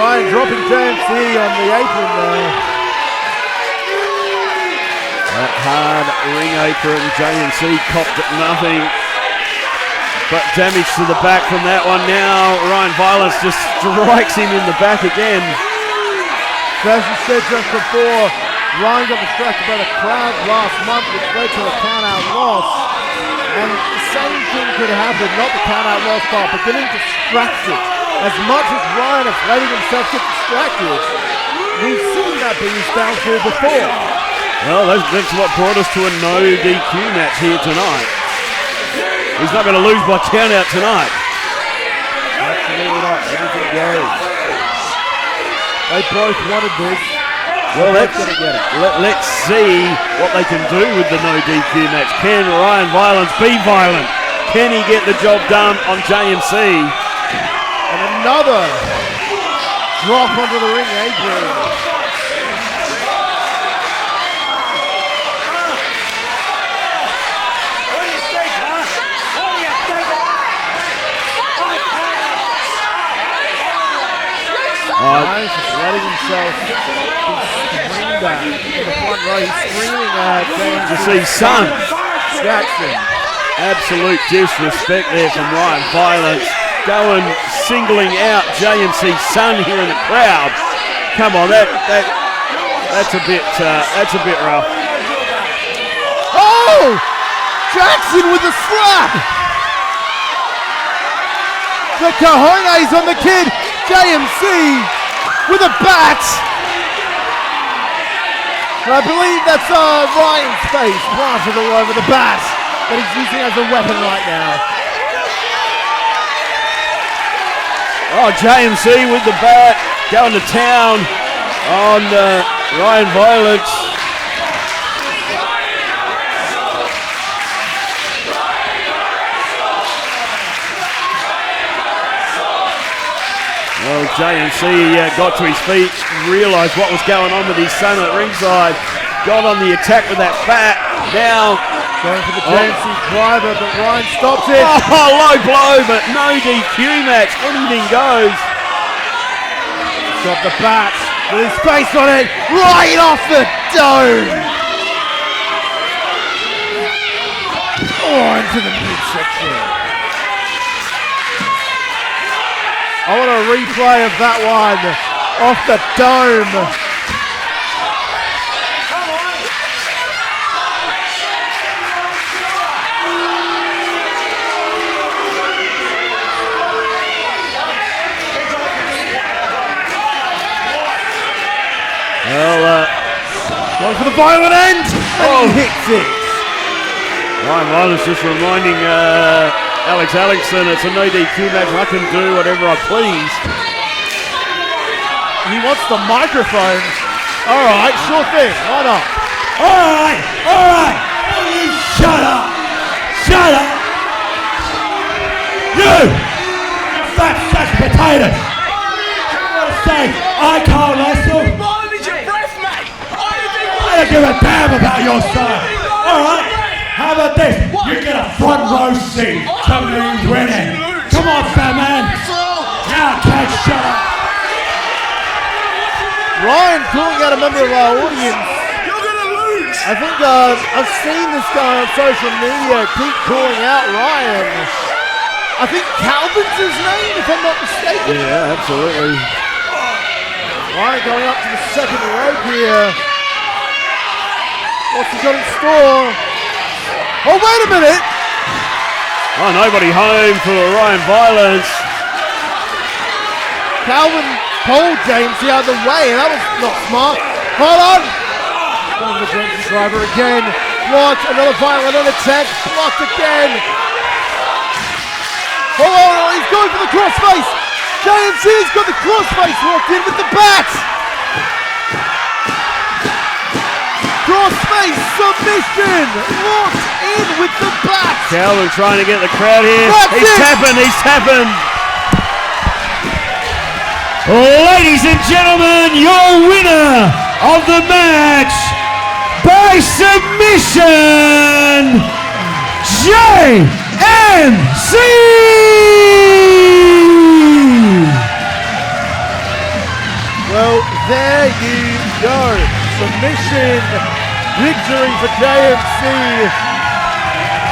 Ryan dropping JMC on the apron there. That hard ring apron. JMC copped at nothing. But damage to the back from that one now. Ryan Violence just strikes him in the back again. As you said just before, Ryan got distracted by the crowd last month, which led to a count-out loss. And the same thing could happen, not the count-out loss part, but getting distracted. As much as Ryan has letting himself get distracted, we've seen that be his downfall before. Well, that's what brought us to a no DQ match here tonight. He's not going to lose by count-out tonight. Absolutely not. Anything goes. They both wanted this. Well, let's see what they can do with the no DQ match. Can Ryan Violence be violent? Can he get the job done on JMC? And another drop onto the ring apron. Ryan's just letting himself be screamed at in the front row. He's screaming at James. You see, son. Jackson. Absolute disrespect there from Ryan Violence. Going, singling out JMC's son here in the crowd. Come on, that's a bit rough. Oh! Jackson with the slap! The cojones on the kid. JMC with a bat. And I believe that's Ryan's face planted all over the bat that he's using as a weapon right now. Oh, JMC with the bat, going to town on Ryan Violence. Well, JMC got to his feet, realised what was going on with his son at ringside, got on the attack with that bat. Now going for the JMC driver, but Ryan stops it. Oh, low blow, but no DQ match. Anything goes. Got the bat with his face on it, right off the dome. Oh, into the midsection. I want a replay of that one off the dome. Well, going for the violent end, and he hits it. Ryan Violence just reminding Alex Alexson, it's a no DQ match. I can do whatever I please. He wants the microphone. All right, sure thing. Why not? All right. Oh, you shut up. You fat sack of potatoes. You want to say I can't wrestle? Mine is your breath, mate. I don't give a damn about your son. All right. How about this? You get a front row seat to me winning. Come on, fat man. Now, can't shut up. Ryan calling out a member of our audience. You're gonna lose. I think I've seen this guy on social media keep calling out Ryan. I think Calvin's his name, if I'm not mistaken. Yeah, absolutely. Ryan going up to the second rope here. What's he got in store? Oh, wait a minute! Oh, nobody home for Ryan Violence. Calvin pulled JMC out of the way, and that was not smart. Hold on! Going to the JMC driver again. What? Another violent attack. Blocked again. Oh, he's going for the crossface. JMC's got the crossface walked in with the bat. Crossface submission. Locked in with the bat. Calvin trying to get the crowd here. That's He's it. tapping. Ladies and gentlemen, your winner of the match by submission, JMC! Well, there you go. Submission victory for JMC.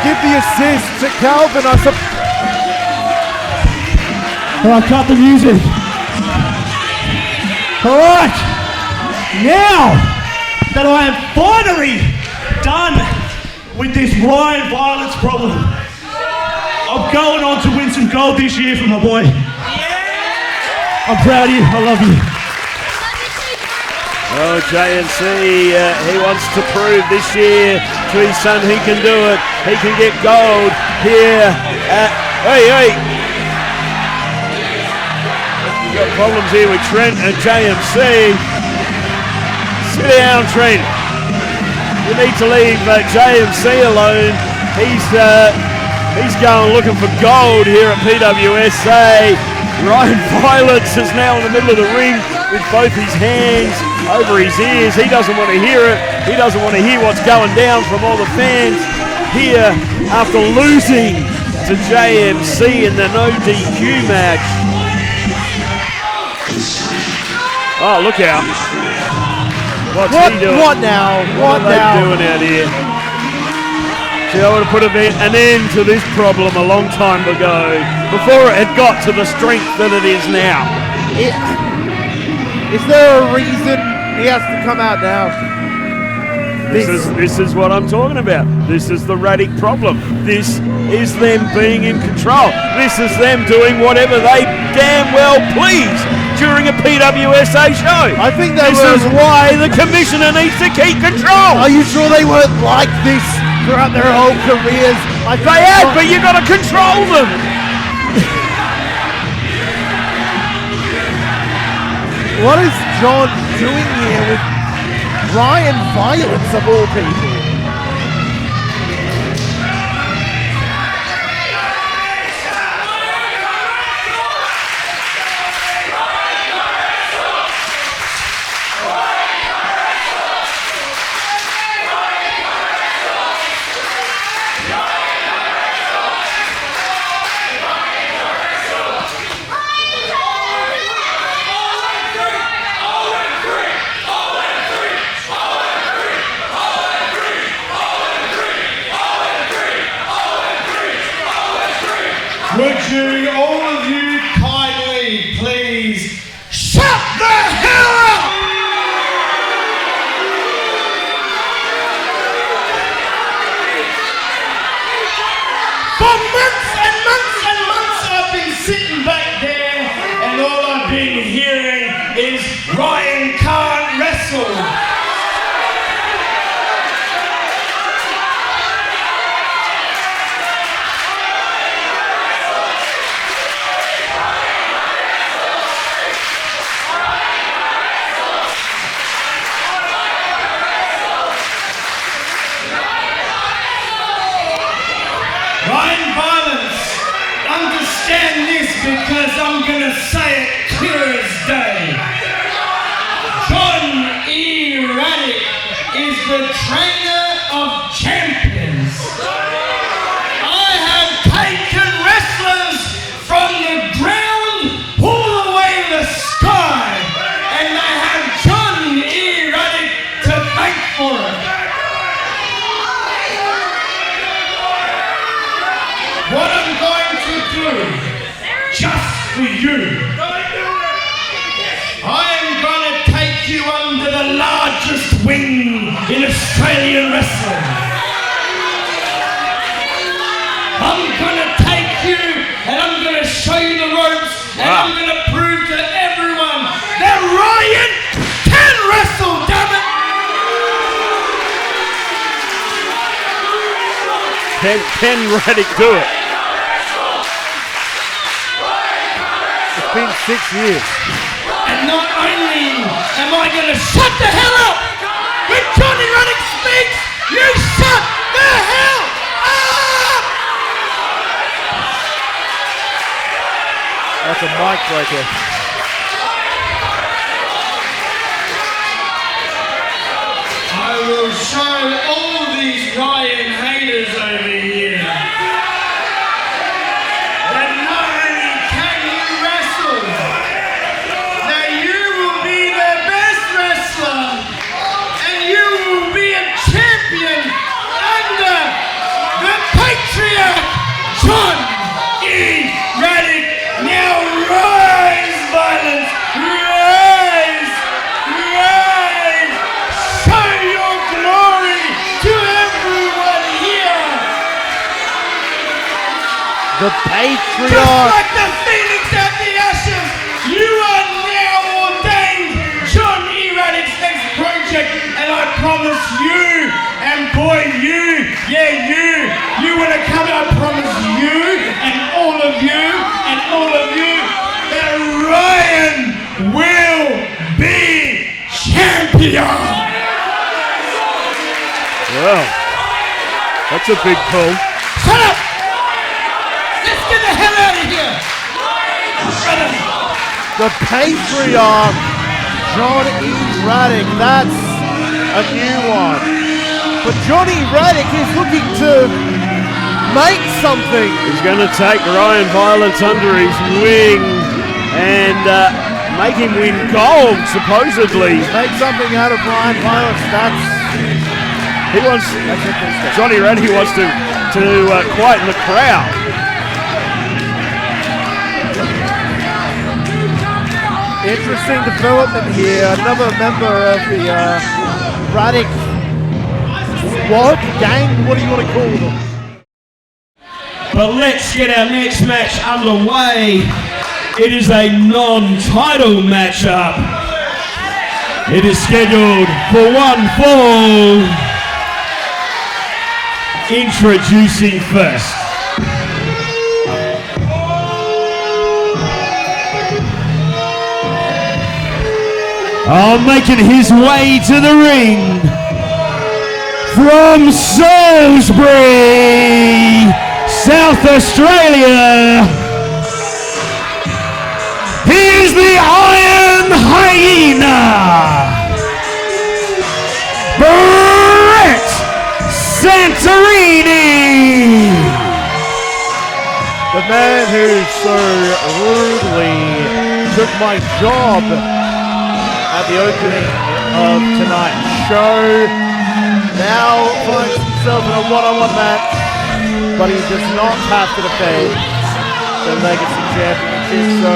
Give the assist to Calvin. All right, cut the music. All right, now that I am finally done with this Ryan Violence problem, I'm going on to win some gold this year for my boy. I'm proud of you. I love you. Oh, JMC, he wants to prove this year to his son he can do it. He can get gold here at... Hey! We've got problems here with Trent and JMC. Sit down, Trent. You need to leave JMC alone. He's going looking for gold here at PWSA. Ryan Violence is now in the middle of the ring with both his hands over his ears. He doesn't want to hear it. He doesn't want to hear what's going down from all the fans here after losing to JMC in the no DQ match. Oh, look out. What's he doing? What now? What are they doing out here? See, I would have put an end to this problem a long time ago, before it had got to the strength that it is now. Is there a reason he has to come out now? This is what I'm talking about. This is the Radic problem. This is them being in control. This is them doing whatever they damn well please during a PWSA show. I think this is why the commissioner needs to keep control. Are you sure they weren't like this throughout their whole careers? They had, but you got to control them. What is John doing here with Ryan Violence of all people? Would you, all of you, kindly please shut the hell up? For months and months and months I've been sitting back there and all I've been hearing is Ryan can't wrestle. Ryan Violence, understand this because I'm going to say it clear as day. John E. Radic is the trainer of champions. I have taken wrestlers from the ground all the way to the sky, and I have John E. Radic to thank for it. What I'm going to do, just for you, I am going to take you under the largest wing in Australian wrestling. I'm going to take you and I'm going to show you the ropes and I'm going to prove to everyone that Ryan can wrestle, damn it! Can Radic do it? It's been 6 years. And not only am I going to shut the hell up, when Johnny Radic speaks, you shut the hell up! That's a mic breaker. I will show all these Ryan haters over here that not only can you wrestle, that you will be the best wrestler and you will be a champion. The Just Patriot. like the phoenix of the ashes, you are now ordained John E. Raddick's next project, and I promise you, and boy, you want to come, I promise you, and all of you, that Ryan will be champion! Well, that's a big pull. Shut up! Let's get the hell out of here! The Patriot. John E. Raddick. That's a new one. But Johnny Raddick is looking to make something. He's going to take Ryan Violence under his wing and make him win gold, supposedly. Make something out of Ryan Violence. Johnny Raddick wants to quieten the crowd. Interesting development here. Another member of the Raddick squad, gang, what do you want to call them? But let's get our next match underway. It is a non-title matchup. It is scheduled for one fall. Introducing first. Making his way to the ring from Salisbury, South Australia. He is the Iron Hyena, Santorini! The man who so rudely took my job at the opening of tonight's show now finds himself in a one-on-one match, but he does not have to defend the Legacy Championship. So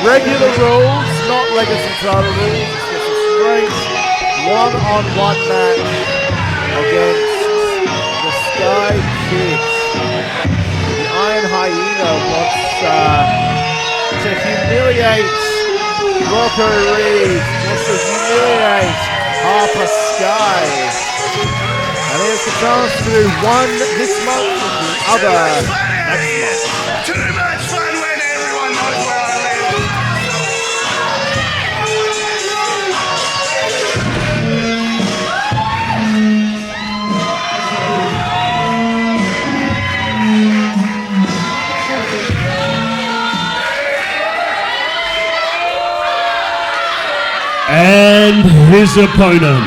regular rules, not Legacy title rules. It's just a straight one-on-one match against the Sky Kids. The Iron Hyena wants to humiliate Rocco Reid, wants to humiliate Harper Sky. And here's the chance to do one this month and the other next month. Too much fun when everyone knows where I live. And his opponent.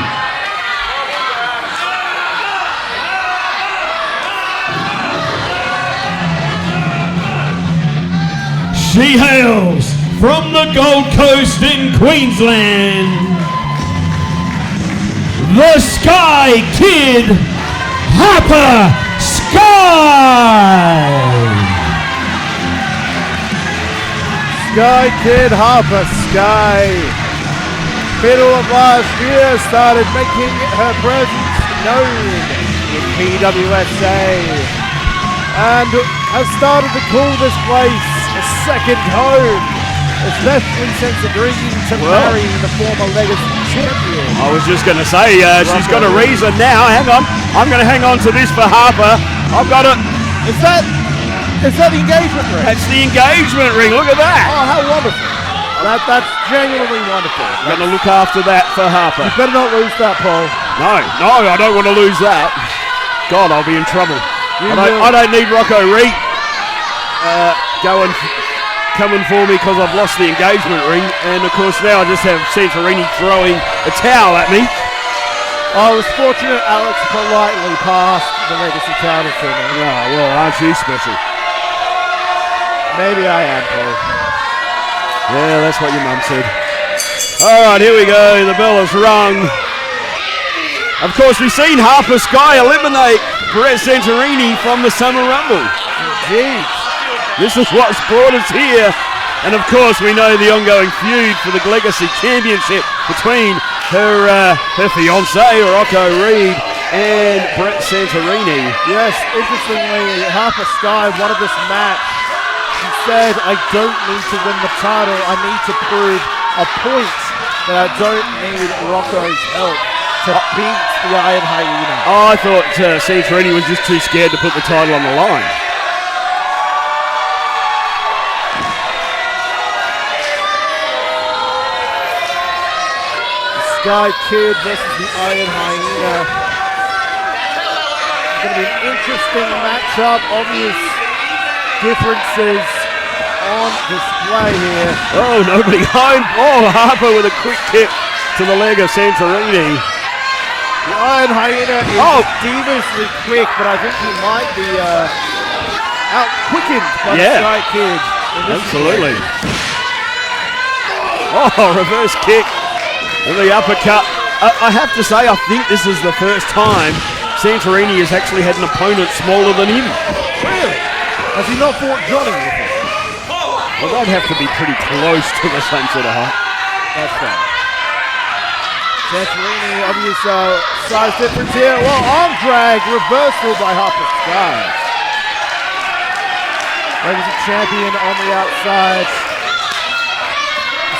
She hails from the Gold Coast in Queensland. The Sky Kid, Harper Sky. Sky Kid Harper Sky, middle of last year, started making her presence known in PWSA and has started to call this place a second home, especially since agreeing to marry the former Legacy champion. I was just going to say, she's got a reason now. Hang on. I'm going to hang on to this for Harper. I've got it. Is that the engagement ring? That's the engagement ring. Look at that. Oh, how wonderful. That's genuinely wonderful. I'm going to look after that for Harper. You better not lose that, Paul. No, I don't want to lose that. God, I'll be in trouble. I don't need Rocco Reid coming for me because I've lost the engagement ring, and of course now I just have Santorini throwing a towel at me. I was fortunate Alex politely passed the Legacy title to me. Oh, well, aren't you special? Maybe I am, Paul. Yeah, that's what your mum said. All right, here we go. The bell is rung. Of course, we've seen Harper Sky eliminate Santorini from the Summer Rumble. Jeez. This is what's brought us here. And of course, we know the ongoing feud for the Legacy Championship between her fiancé, Rocco Reid, and Brett Santorini. Yes, interestingly, Harper Sky wanted this match. She said, I don't need to win the title. I need to prove a point that I don't need Rocco's help to beat the Iron Hyena. Oh, I thought Santorini was just too scared to put the title on the line. Sky Kid versus the Iron Hyena. It's going to be an interesting matchup. Obvious differences on display here. Oh, nobody home. Oh, Harper with a quick kick to the leg of Santorini. The Iron Hyena is deviously quick, but I think he might be out-quickened by the Sky Kid. Absolutely. Oh, reverse kick. And the uppercut. I have to say, I think this is the first time Santorini has actually had an opponent smaller than him. Really? Has he not fought Johnny before? Well, they'd have to be pretty close to the same sort of height. That's right. Santorini, obvious size difference here. Well, arm drag, reversal by Harper Sky. Legacy champion on the outside.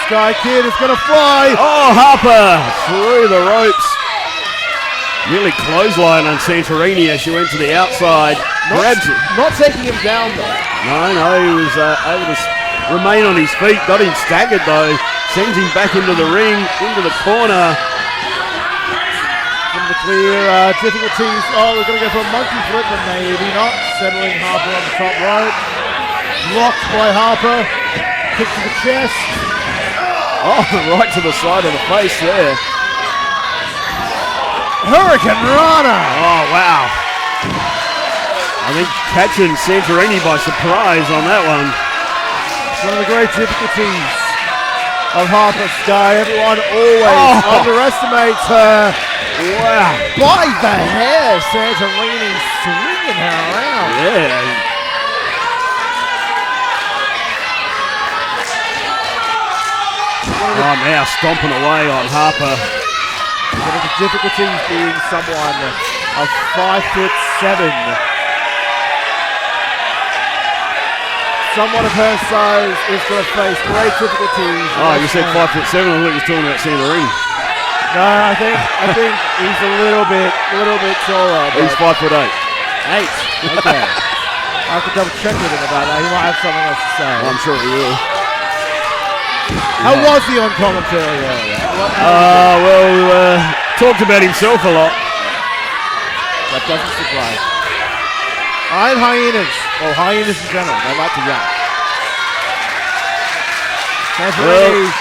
Sky Kid is going to fly. Oh, Harper through the ropes. Nearly clothesline on Santorini as she went to the outside. Grabs it. Not taking him down though. No, he was able to remain on his feet. Got him staggered though. Sends him back into the ring, into the corner. From the clear, difficulties. Oh, we're going to go for a monkey flip, but maybe not. Settling Harper on the top rope. Blocked by Harper. Kick to the chest. Oh, right to the side of the face there. Hurricane Rana. Oh, wow. I think catching Santorini by surprise on that one. One of the great difficulties of Harper Sky. Everyone always underestimates her. Wow. By the hair, Santorini swinging her around. Yeah. Oh, now stomping away on Harper. One of the difficulties being someone of 5'7". Someone of her size is going to face great difficulties. Oh, you said 5'7". I thought you were talking about Santorini. No, I think he's a little bit taller. He's 5'8". 8. Okay. I have to double check with him about that. He might have something else to say. I'm sure he will. How was he on commentary earlier? Talked about himself a lot. That doesn't surprise me. Iron Hyenas, or hyenas in general, they like to yell. Santorini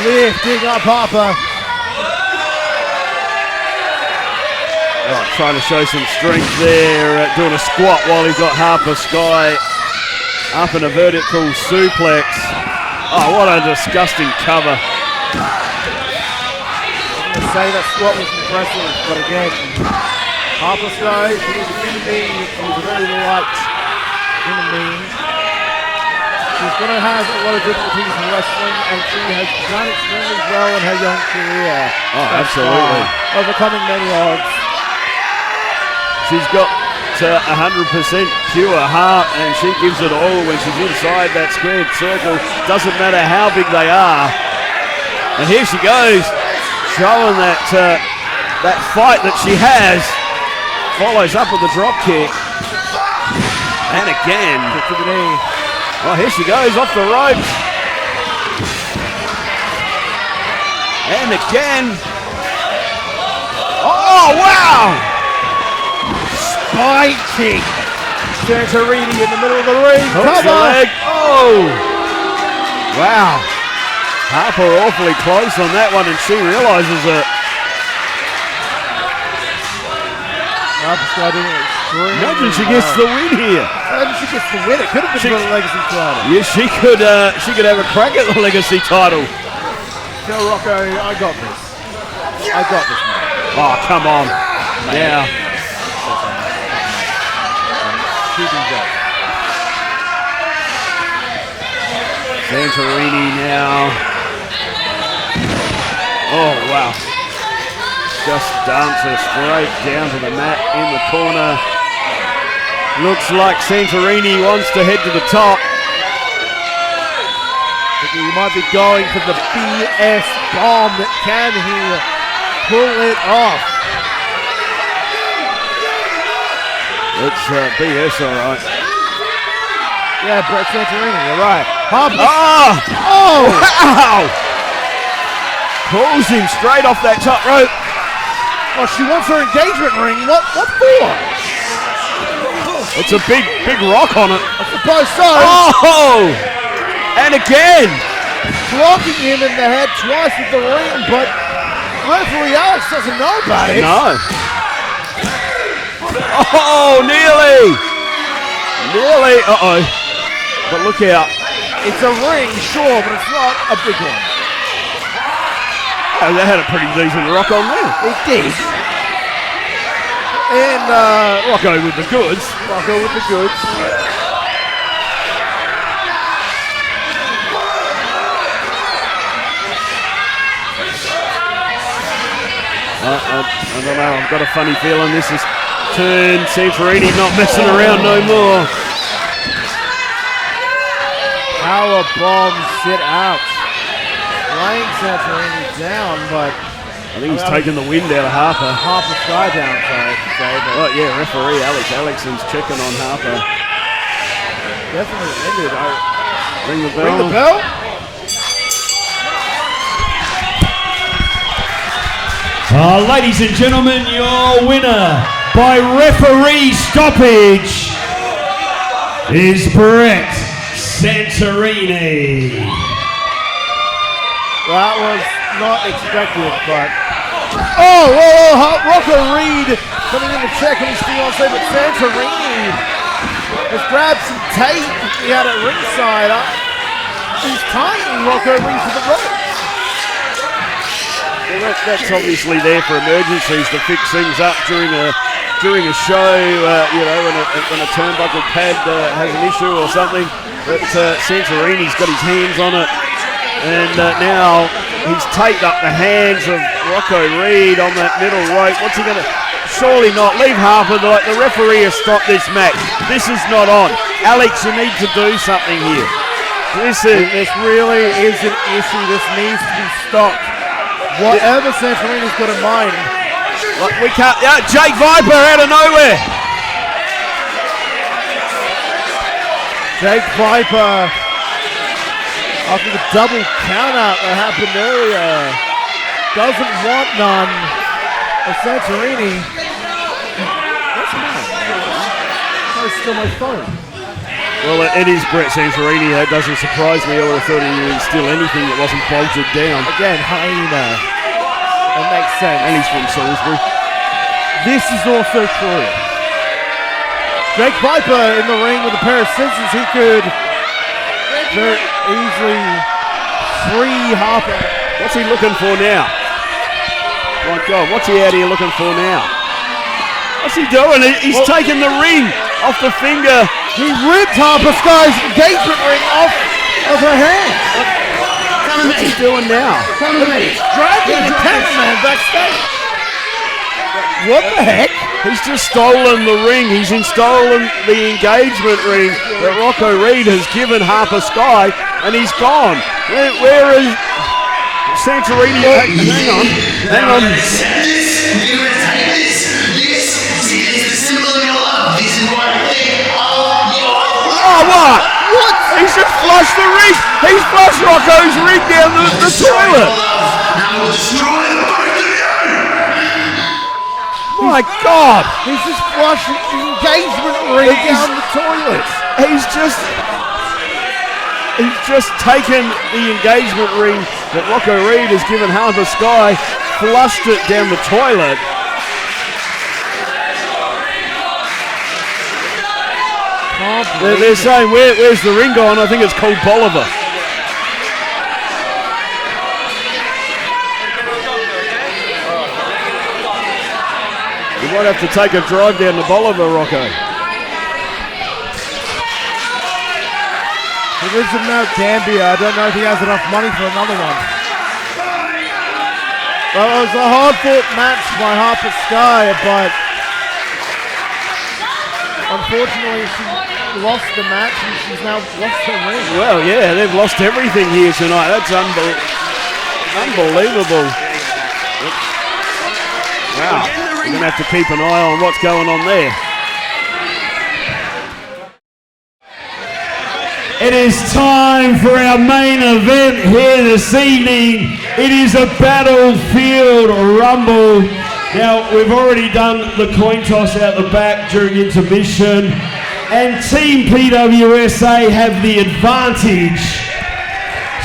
lifting up Harper. Oh, trying to show some strength there, doing a squat while he got Harper Sky up in a vertical suplex. Oh, what a disgusting cover. I say that squat was impressive, but again, Harper Sky, she was a human being, she was a very light human being. She's going to have a lot of difficulties in wrestling, and she has done extremely well in her young career. Oh, absolutely. Overcoming many odds. She's got 100% pure heart, and she gives it all when she's inside that squared circle. Doesn't matter how big they are. And here she goes, showing that that fight that she has. Follows up with the drop kick. And again. To the knee. Oh, here she goes off the ropes. And again. Oh, wow! Spiking. Santorini in the middle of the ring. Hooks the leg. Oh! Wow. Harper awfully close on that one, and she realizes it. Imagine she gets the win here. Imagine she gets the win. It could have been for the Legacy title. Yeah, she could have a crack at the Legacy title. Tell Rocco, I got this. I got this, man. Oh, come on. Yeah. Santorini now. Oh, wow. Just dances straight down to the mat in the corner. Looks like Santorini wants to head to the top. He might be going for the BS bomb. Can he pull it off? It's BS, all right. Yeah, Brett Santorini, you're right. Harper. Oh! Wow! Pulls him straight off that top rope. Oh, she wants her engagement ring. What for? It's a big rock on it. I suppose so. Oh! And again. Blocking him in the head twice with the ring, but referee Alex doesn't know about it. No. Oh, nearly. Uh-oh. But look out. It's a ring, sure, but it's not a big one. Oh, they had a pretty decent rock on there. It did. And Rocco with the goods. Rocco with the goods. I don't know, I've got a funny feeling this is turn Santorini not messing around no more. Power bomb sit out. Laying Santorini down, but I think he's taking the wind out of Harper. Harper's guy down, sorry to say. But Oh yeah, referee Alex Alexson's checking on Harper. definitely ended. Ring the bell. Ring the bell? Ladies and gentlemen, your winner by referee stoppage is Brett Santorini. That was not expected, but... Oh, Rocco Reid coming in to check on his fiancé, but Santorini has grabbed some tape he had at ringside. He's tying Rocco Reid to the rope. Well, that's obviously there for emergencies to fix things up during a show, when a turnbuckle pad has an issue or something. But Santorini's got his hands on it, and now he's taped up the hands of Rocco Reid on that middle rope. What's he going to? Surely not. Leave Harper. The referee has stopped this match. This is not on. Alex, you need to do something here. This really is an issue. This needs to be stopped. Whatever Santorini's got in mind. Look, we can't. Jake Viper out of nowhere. Jake Viper, after the double countout that happened earlier, doesn't want none of Santorini. What's the matter? Oh, it's still my phone. Well, it is Brett Santorini. That doesn't surprise me. I would have thought he would steal anything that wasn't bolted down. Again, hyena. That makes sense. And he's from Salisbury. This is also true. Jake Viper in the ring with a pair of scissors. He could very easily free Harper. What's he looking for now? My God, what's he out here looking for now? What's he doing? He's taking the ring off the finger. He ripped Harper Sky's engagement ring off of her hand. What's he doing now? Dragging the cameraman backstage. What the heck? He's just stolen the ring. He's stolen the engagement ring that Rocco Reid has given Harper Sky, and he's gone. Where is Santorini? Hang on. Oh, what? He's just flushed the ring. He's flushed Rocco's ring down the toilet. My God! He's just flushed the engagement ring down the toilet. He's just taken the engagement ring that Rocco Reid has given Harper Sky, flushed it down the toilet. They're saying, where's the ring gone? I think it's called Bolivar. You might have to take a drive down to Bolivar, Rocco. He lives in Mount Gambier. I don't know if he has enough money for another one. Well, it was a hard-fought match by Harper Sky, but unfortunately she lost the match and she's now lost her ring. Well, yeah, they've lost everything here tonight. That's unbelievable. Wow, we're going to have to keep an eye on what's going on there. It is time for our main event here this evening. It is a Battlefield Rumble. Now, we've already done the coin toss out the back during intermission, and Team PWSA have the advantage.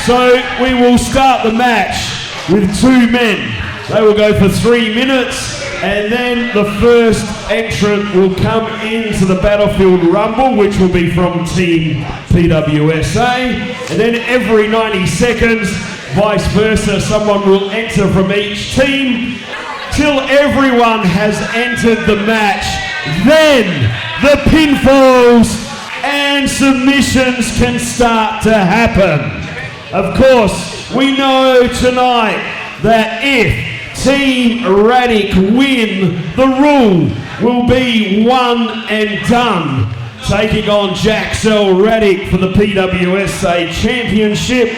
So we will start the match with 2 men. They will go for 3 minutes, and then the first entrant will come into the Battlefield Rumble, which will be from Team PWSA, and then every 90 seconds, vice versa, someone will enter from each team till everyone has entered the match. Then the pinfalls and submissions can start to happen. Of course, we know tonight that if Team Radic win, the rule will be 1 and done, taking on Jaxel Radic for the PWSA Championship.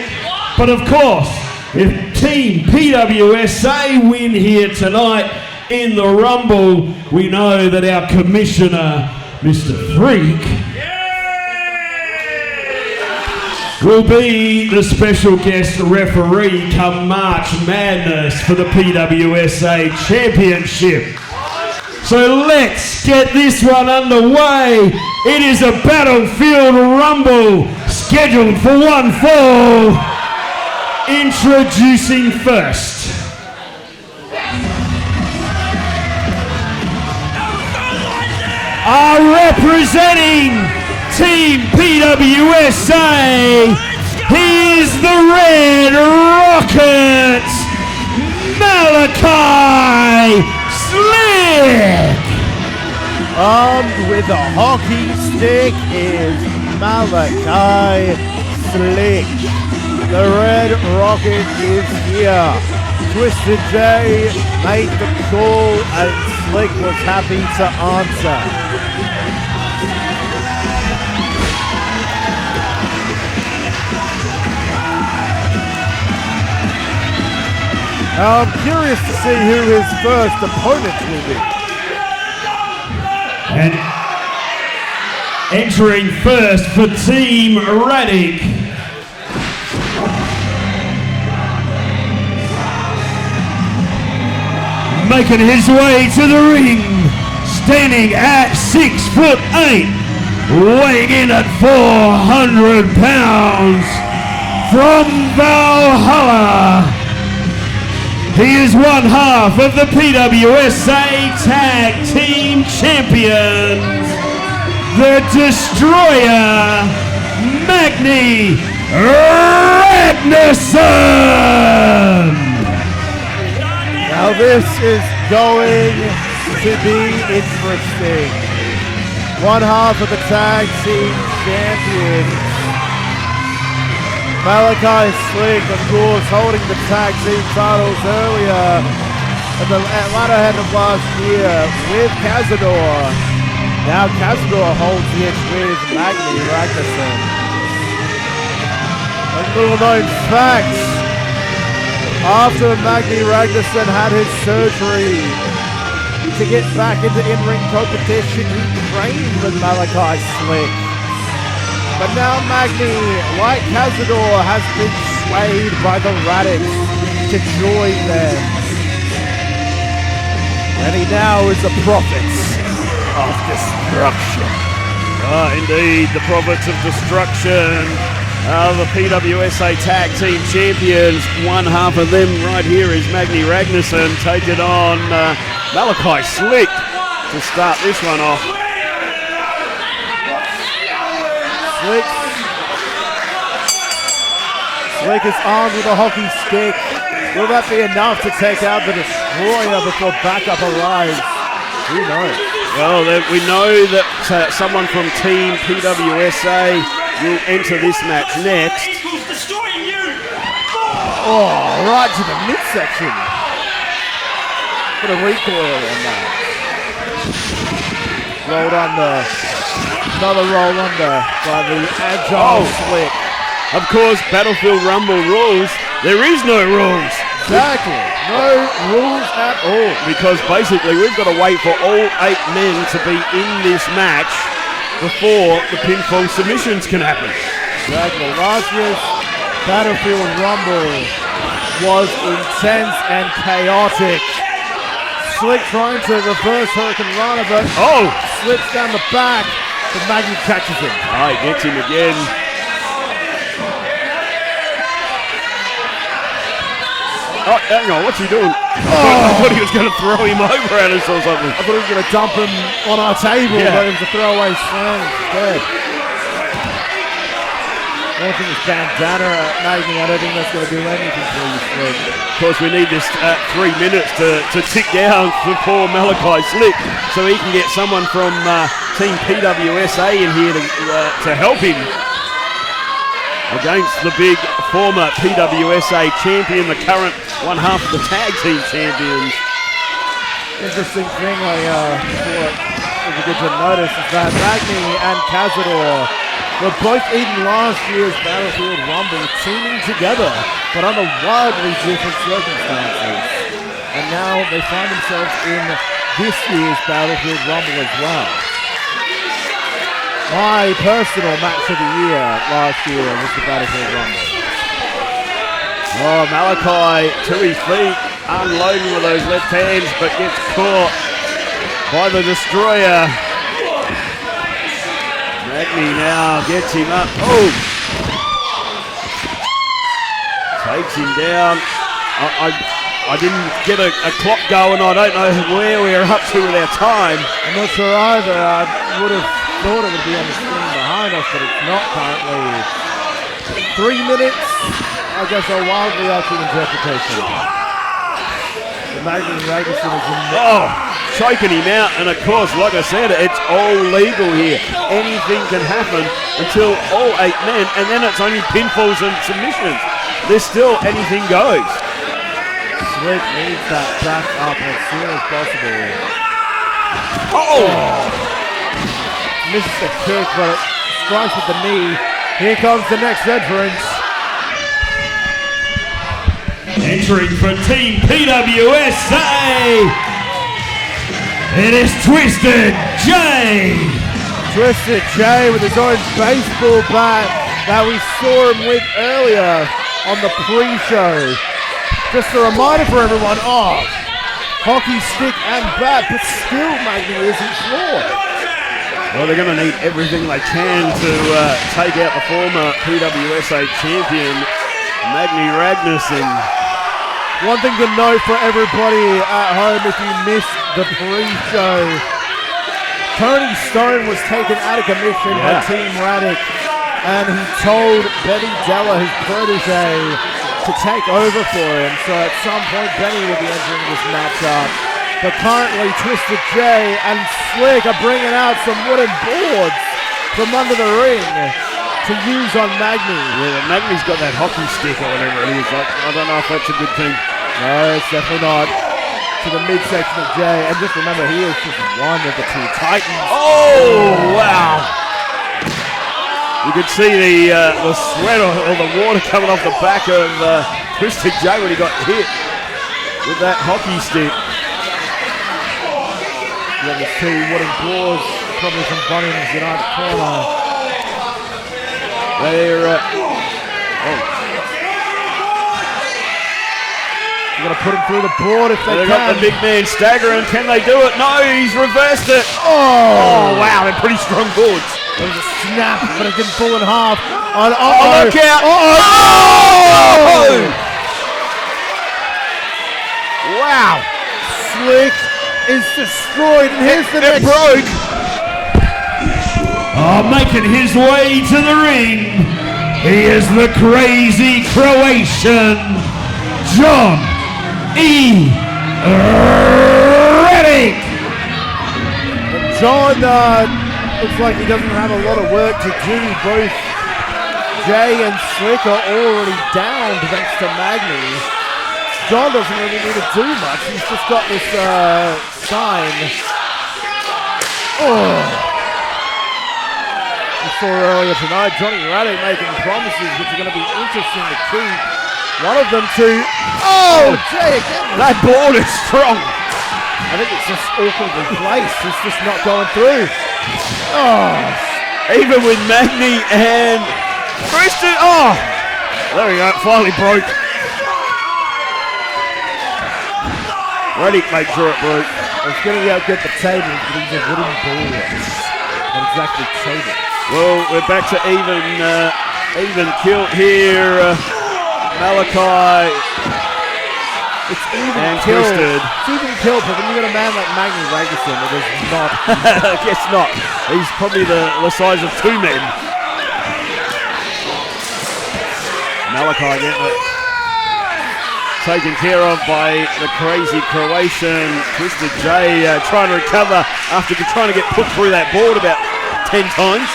But of course, if Team PWSA win here tonight in the Rumble, we know that our commissioner, Mr. Freak, will be the special guest referee come March Madness for the PWSA Championship. So let's get this one underway. It is a Battlefield Rumble scheduled for 1 fall. Introducing first, representing Team PWSA, he's the Red Rocket, Malachi Slick. Armed with a hockey stick is Malachi Slick. The Red Rocket is here. Twisted J made the call and Slick was happy to answer. Now I'm curious to see who his first opponent will be. And entering first for Team Radic, making his way to the ring, standing at 6'8", weighing in at 400 pounds, from Valhalla. He is one half of the PWSA Tag Team Champions, the Destroyer, Magni Ragnarsson. Now this is going to be interesting. One half of the Tag Team Champions, Malachi Slick, of course, holding the Tag Team titles earlier at the latter end of last year with Cazador. Now Cazador holds it with Magni Ragnarsson. A little known fact, after Magni Ragnarsson had his surgery to get back into in-ring competition, he trained with Malachi Slick. But now Magni, like Cazador, has been swayed by the Radics to join them. And he now is the Prophets of Destruction. Indeed, the Prophets of Destruction are the PWSA Tag Team Champions. One half of them right here is Magni Ragnarsson taking on Malachi Slick to start this one off. Slick is armed with a hockey stick. Will that be enough to take out the Destroyer before backup arrives? Who knows? Well, we know that someone from Team PWSA will enter this match next. Oh, right to the midsection. Bit of recoil on that. Rolled under. Another roll under by the agile Slick. Of course, Battlefield Rumble rules. There is no rules. Exactly. No rules at all. Because basically we've got to wait for all 8 men to be in this match before the pinfall submissions can happen. Exactly. Last year's Battlefield Rumble was intense and chaotic. Slick trying to reverse Hurricane Rana, but slips down the back. The Maggie catches him. He gets him again. Oh, hang on, what's he doing? I thought he was going to throw him over at us or something. I thought he was going to dump him on our table, but it was a throwaway slam instead. I don't think it's bandana Maggie. I don't think that's going to do anything for you, Slick. Of course, we need this 3 minutes to tick down for poor Malachi Slick so he can get someone from Team PWSA in here to help him against the big former PWSA champion, the current one half of the tag team champions. Interesting thing I thought was good to notice is that Magni and Cazador were both in last year's Battlefield Rumble teaming together, but under wildly different circumstances. And now they find themselves in this year's Battlefield Rumble as well. My personal match of the year last year was the Battlefield Rumble. Malachi to his feet, unloading with those left hands, but gets caught by the Destroyer. Magni now gets him up. Takes him down. I didn't get a clock going. I don't know where we are up to with our time. I'm not sure either. I would have thought it would be on the screen behind us, but it's not currently. 3 minutes. I guess are wildly up to interpretation. The Magni Raguson is in choking him out, and of course, like I said, it's all legal here. Anything can happen until all 8 men, and then it's only pinfalls and submissions. There's still anything goes. Slick needs that back up as soon as possible. Misses the kick, but it strikes with the knee. Here comes the next entrance. Entering for Team PWSA, it is Twisted J. Twisted J with his own baseball bat that we saw him with earlier on the pre-show. Just a reminder for everyone, hockey stick and bat, but still Magni isn't floored. Well, they're going to need everything they can to take out the former PWSA champion, Magni Ragnarsson. One thing to note for everybody at home, if you missed the pre-show, Tony Stone was taken out of commission by Team Radic, and he told Benny Della, his protege, to take over for him. So at some point, Benny will be entering this matchup. But currently, Twisted J and Slick are bringing out some wooden boards from under the ring to use on Magni. Yeah, Magni's got that hockey stick or whatever it is. I don't know if that's a good thing. No, it's definitely not. To the midsection of Jay. And just remember, he is just one of the 2 Titans. Oh, wow. You could see the sweat or the water coming off the back of Twisted J when he got hit with that hockey stick. Yeah, there's 2 wooden boards, probably from Bunnings in our corner. They're You're going to put him through the board if they got the big man staggering. Can they do it? No, he's reversed it. Oh, wow, they're pretty strong boards. There was a snap, but it didn't fall in half. Look out. Wow. Slick is destroyed, and here's the next. It broke. Making his way to the ring, he is the crazy Croatian, John E. Redick. John looks like he doesn't have a lot of work to do. Both Jay and Slick are already down thanks to Magni. John doesn't really need to do much. He's just got this sign. Oh. We saw earlier tonight Johnny Radic making promises which are going to be interesting to keep. One of them to... Oh, Jay again. That board is strong. I think it's just awkwardly placed. It's just not going through. Oh. Even with Magny and Christian. Oh. There we go. Finally broke. Radic made sure it broke. I was going to be able to get the table, but he's a wooden ball. Not exactly table. Well, we're back to even kill here. Malachi. It's even and kill. Twisted. It's even kill, but when you got a man like Magny Ragusin, it is not. I guess not. He's probably the size of two men. Malachi getting it taken care of by the crazy Croatian. Twisted J trying to recover after trying to get put through that board about 10 times.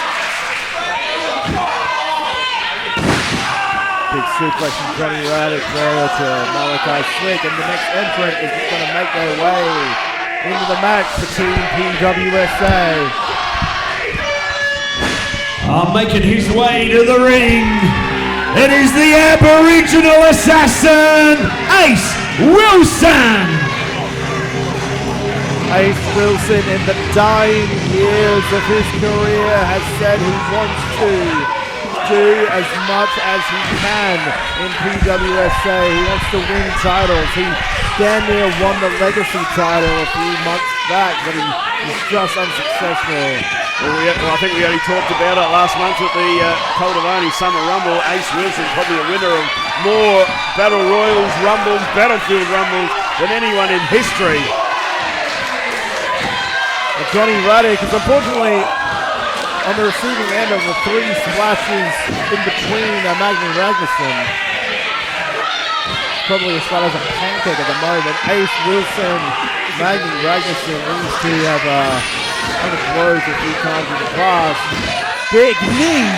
Big suplex from Johnny Radic there to Malachi Slick, and the next entrant is going to make their way into the match for Team PWSA. Making his way to the ring, it is the Aboriginal assassin, Ace Wilson. Ace Wilson, in the dying years of his career, has said he wants to do as much as he can in PWSA. He wants to win titles. He damn near won the Legacy title a few months back, but he was just unsuccessful. Well, I think we only talked about it last month at the Coldavani Summer Rumble. Ace Wilson probably a winner of more Battle Royals, Rumbles, Battlefield Rumbles than anyone in history. And Johnny Radic is unfortunately on the receiving end of the three splashes in between Magny Ragusin. Probably as far as a pancake at the moment. Ace Wilson, Magny Ragusin needs to have kind of blows a few times in the past. Big knee!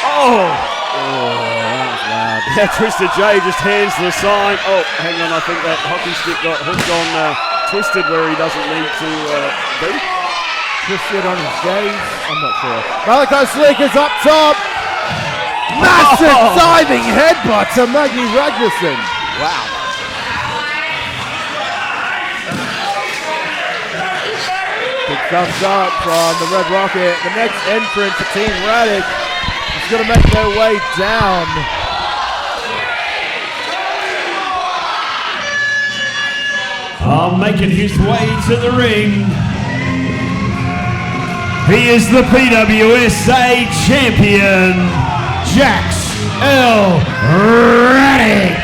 Oh! Yeah, Twisted J just hands the sign. Oh, hang on, I think that hockey stick got hooked on Twisted where he doesn't need to be. Twisted on his gaze, I'm not sure. Malachi Slick is up top. Massive diving headbutt to Magny Ragusin. Wow. Big thumbs up from the Red Rocket. The next entrant for Team Radic is going to make their way down. Making his way to the ring, he is the PWSA champion, Jax L. Radic.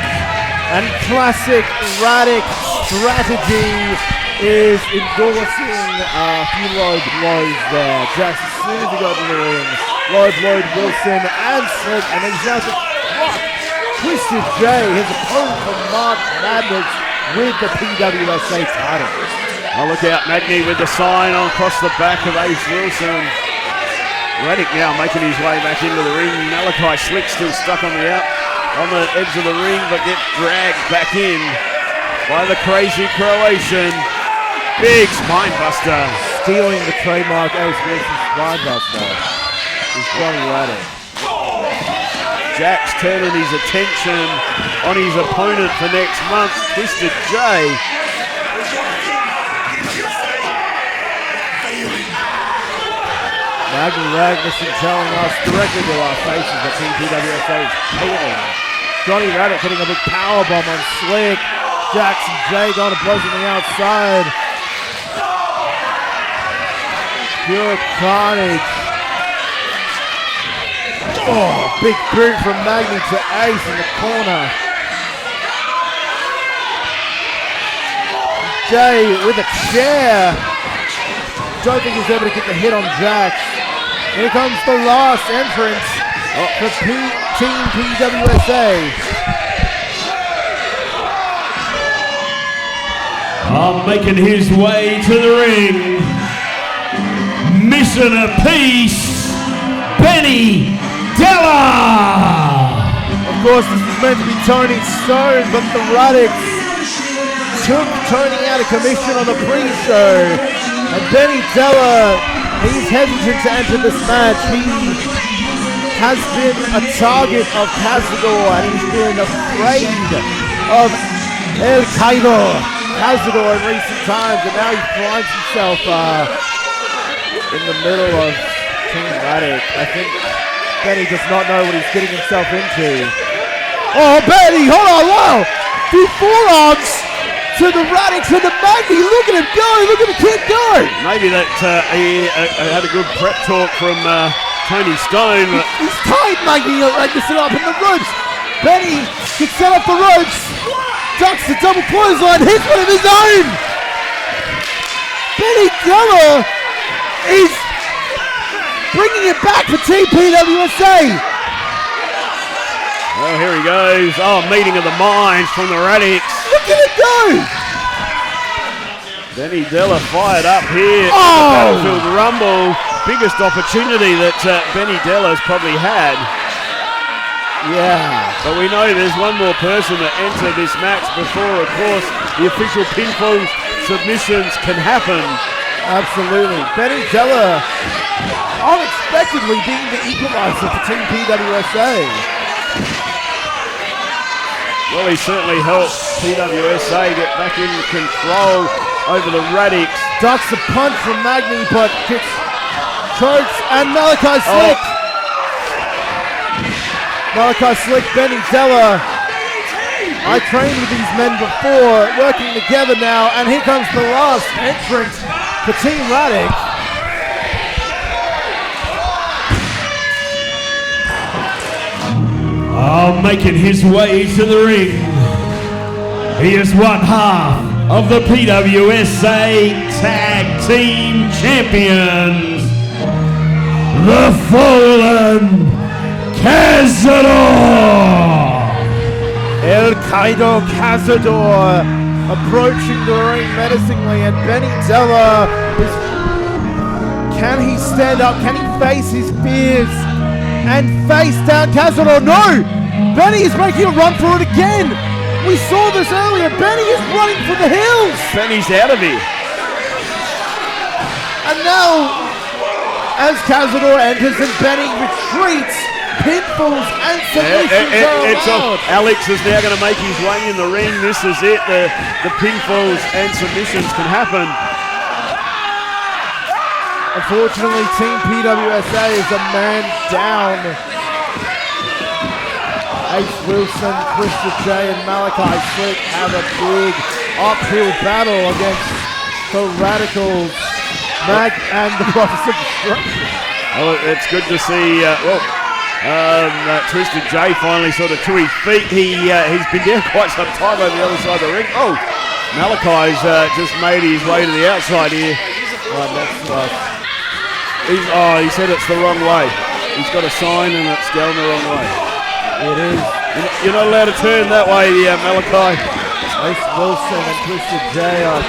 And classic Radic strategy is endorsing a few low blows there. Jax, as soon as he got to the ring, low blowed Wilson and Slick, and then he's now to drop Twisted J, his opponent from March Madness, with the PWSA title. Oh, look out, Magny with the sign on across the back of Ace Wilson. Radic now making his way back into the ring. Malachi Slick still stuck on the edge of the ring, but gets dragged back in by the crazy Croatian. Big spine buster. Stealing the trademark Ace Wilson spine buster is Johnny Radic. Jax turning his attention on his opponent for next month, Twisted J. Magny Ragusin telling us directly to our faces that Team PWSA is failing. Johnny Radic hitting a big powerbomb on Slick. Jackson J going to blows on the outside. Pure carnage. Oh, big boot from Magny to Ace in the corner. Jay with a chair. Don't think he's able to get the hit on Jax. Here comes the last entrance for Team PWSA. Making his way to the ring, missing a piece, Benny Della. Of course, this was meant to be Tony Stone, but the Radix took Tony out of commission on the pre-show. And Benny Della, he's hesitant to enter this match. He has been a target of Cazador, and he's been afraid of El Cazador in recent times, and now he finds himself in the middle of Team Radix. I think Benny does not know what he's getting himself into. Oh, Benny, hold on, wow! Two forearms to the Radix and the Magni. Look at him go, look at the kid go! Maybe that he had a good prep talk from Tony Stone. He's tied Magni like to set up in the ropes. Benny can set up the ropes. Ducks the double clothesline, hits one of his own! Benny Della is bringing it back for Team PWSA. Well, here he goes. Oh, meeting of the minds from the Radix. Look at it go! Benny Della fired up here. Oh! At the Battlefield Rumble. Biggest opportunity that Benny Della's probably had. Yeah. But we know there's one more person that entered this match before, of course, the official pinfall submissions can happen. Absolutely. Benny Della unexpectedly being the equalizer for Team PWSA. Well, he certainly helped PWSA get back in control over the Radix. Ducks a punch from Magni, but gets chokes, and Malachi Slick. Malachi Slick, Benny Della. I trained with these men before, working together now, and here comes the last entrant for Team Radix. Oh, making his way to the ring. He is one half of the PWSA Tag Team Champions, the Fallen Cazador. El Cazador approaching the ring menacingly, and Benny Della is... Can he stand up? Can he face his fears and face down Cazador? No! Benny is making a run for it again! We saw this earlier. Benny is running for the hills! Benny's out of here. And now, as Cazador enters and Benny retreats, pinfalls and submissions are allowed. Alex is now going to make his way in the ring. This is it. The pinfalls and submissions can happen. Unfortunately, Team PWSA is a man down. Ace Wilson, Twisted J, and Malachi Slick have a big uphill battle against the Radicals, Mag and the Prophets of Destruction. Well, it's good to see. Twisted J finally sort of to his feet. He's been down quite some time over the other side of the ring. Oh, Malachi's just made his way to the outside here. Right, next to us. He said it's the wrong way. He's got a sign and it's going the wrong way. It is. You're not allowed to turn that way, Malachi. Ace Wilson and Twisted J are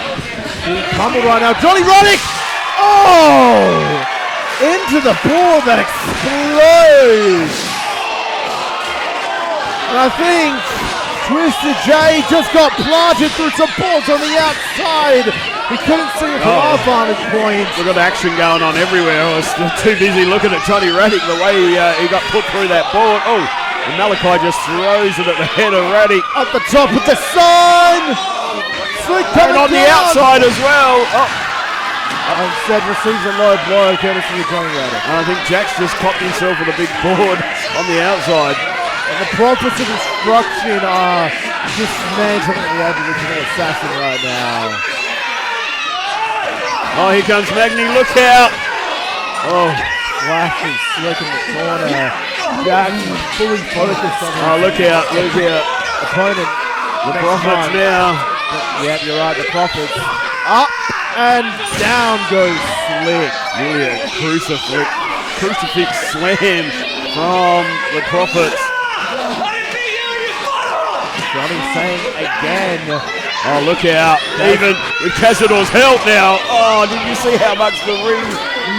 being pummeled right now. Johnny Roddick! Oh! Into the ball that explodes! And I think Twisted J just got planted through some balls on the outside. We couldn't see it from our vantage point. We've got action going on everywhere. I was too busy looking at Johnny Raddick, the way he got put through that board. Oh, and Malachi just throws it at the head of Raddick. Up the top with the sign! Slick coming on down. The outside as well. Oh. Instead receives a low blow courtesy of Johnny Raddick. And I think Jack's just popped himself with a big board on the outside. And the Prophets of Destruction are dismantling the Aboriginal Assassin right now. Oh, here comes Magni, look out! Oh, flashes Slick in the corner. Jack fully focused on him. Oh, look out. Opponent. The Prophets now. Yep, you're right, the Prophets. Up and down goes Slick. Really a crucifix slam from the Prophets. Johnny saying again. Oh, look out. Even with Cazador's help now. Oh, did you see how much the ring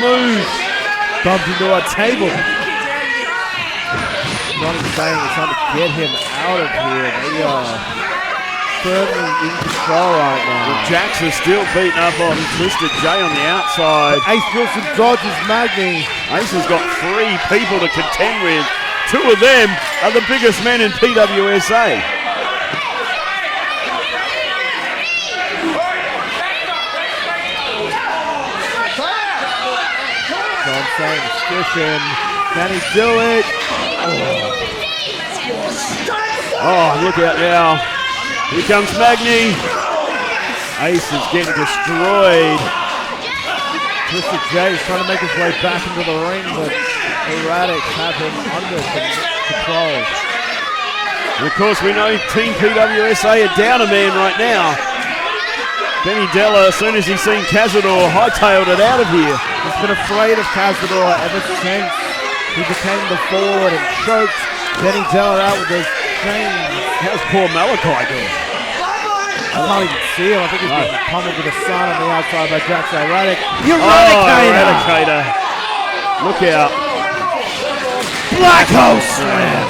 moved? Bumped into a table. not insane. It's trying to get him out of here. They are firmly in control right now. Well, Jax is still beating up on Twisted J on the outside. Ace Wilson dodges Magni. Ace has got 3 people to contend with. 2 of them are the biggest men in PWSA. Saying Squishing. Can he do it? Oh, look out now. Here comes Magni. Ace is getting destroyed. Twisted J is trying to make his way back into the ring, but the Radix have him under control. And of course, we know Team PWSA are down a man right now. Benny Della, as soon as he's seen Cazador, hightailed it out of here. He's been afraid of Cazador ever since he became the forward and choked Benny Della out with those chains. How's poor Malachi doing? I can't even see him. I think he's been pummeled with a sun on the outside by Jackson Erratic. Eradicator! Look out. Black Hole Slam!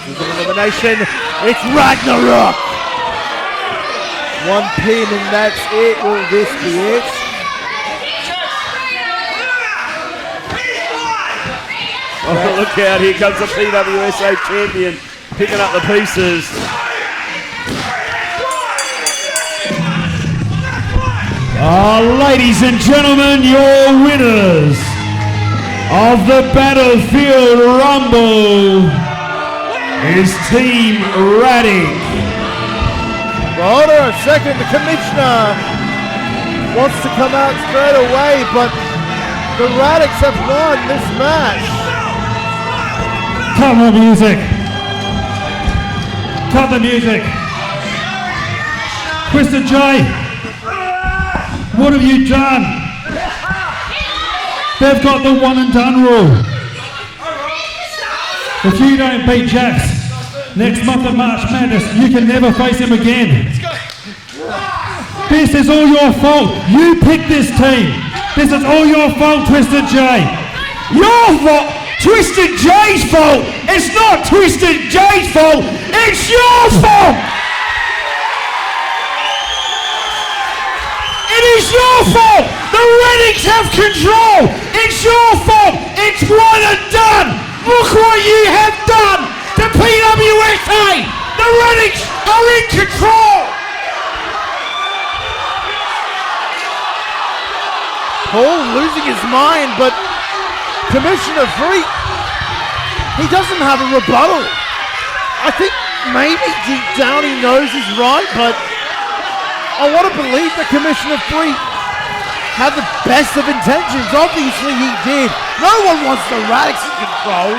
This is an elimination. It's Ragnarok! 1 pin and that's it. Will this be it? Oh, look out. Here comes the PWSA champion picking up the pieces. Ladies and gentlemen, your winners of the Battlefield Rumble is Team Radic. Well, hold on a second. The commissioner wants to come out straight away, but the Radics have won this match. Cut the music. Cut the music. Twisted J, what have you done? They've got the 1 and done rule. If you don't beat Jax next month of March Madness, you can never face him again. This is all your fault. You picked this team. This is all your fault, Twisted J. Your fault. Twisted J's fault. It's not Twisted J's fault. It's your fault. It is your fault. The Redics have control. It's your fault. It's 1 and done. Look what you have done to PWSA. The Redics are in control. Paul losing his mind, but Commissioner Freak, he doesn't have a rebuttal. I think maybe deep down he knows he's right, but I want to believe that Commissioner Freak had the best of intentions. Obviously he did. No one wants the Radics in control.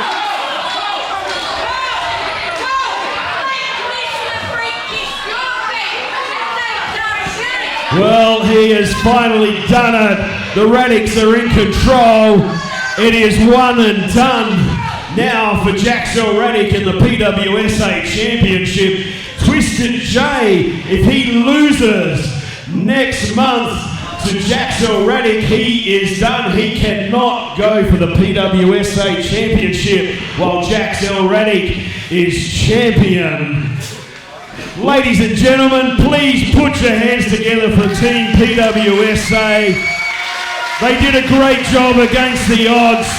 Well, he has finally done it. The Radics are in control. It is 1 and done now for Jaxel Radic in the PWSA Championship. Twisted J, if he loses next month to Jaxel Radic, he is done. He cannot go for the PWSA Championship while Jaxel Radic is champion. Ladies and gentlemen, please put your hands together for Team PWSA. They did a great job against the odds.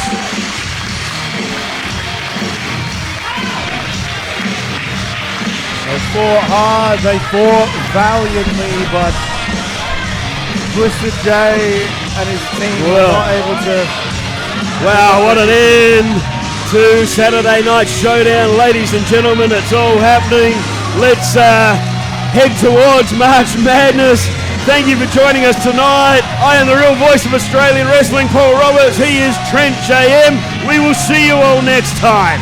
They fought hard, they fought valiantly, but Twisted J and his team were not able to. Wow, what an end to Saturday Night Showdown, ladies and gentlemen. It's all happening. Let's head towards March Madness. Thank you for joining us tonight. I am the real voice of Australian wrestling, Paul Roberts. He is Trent JM. We will see you all next time.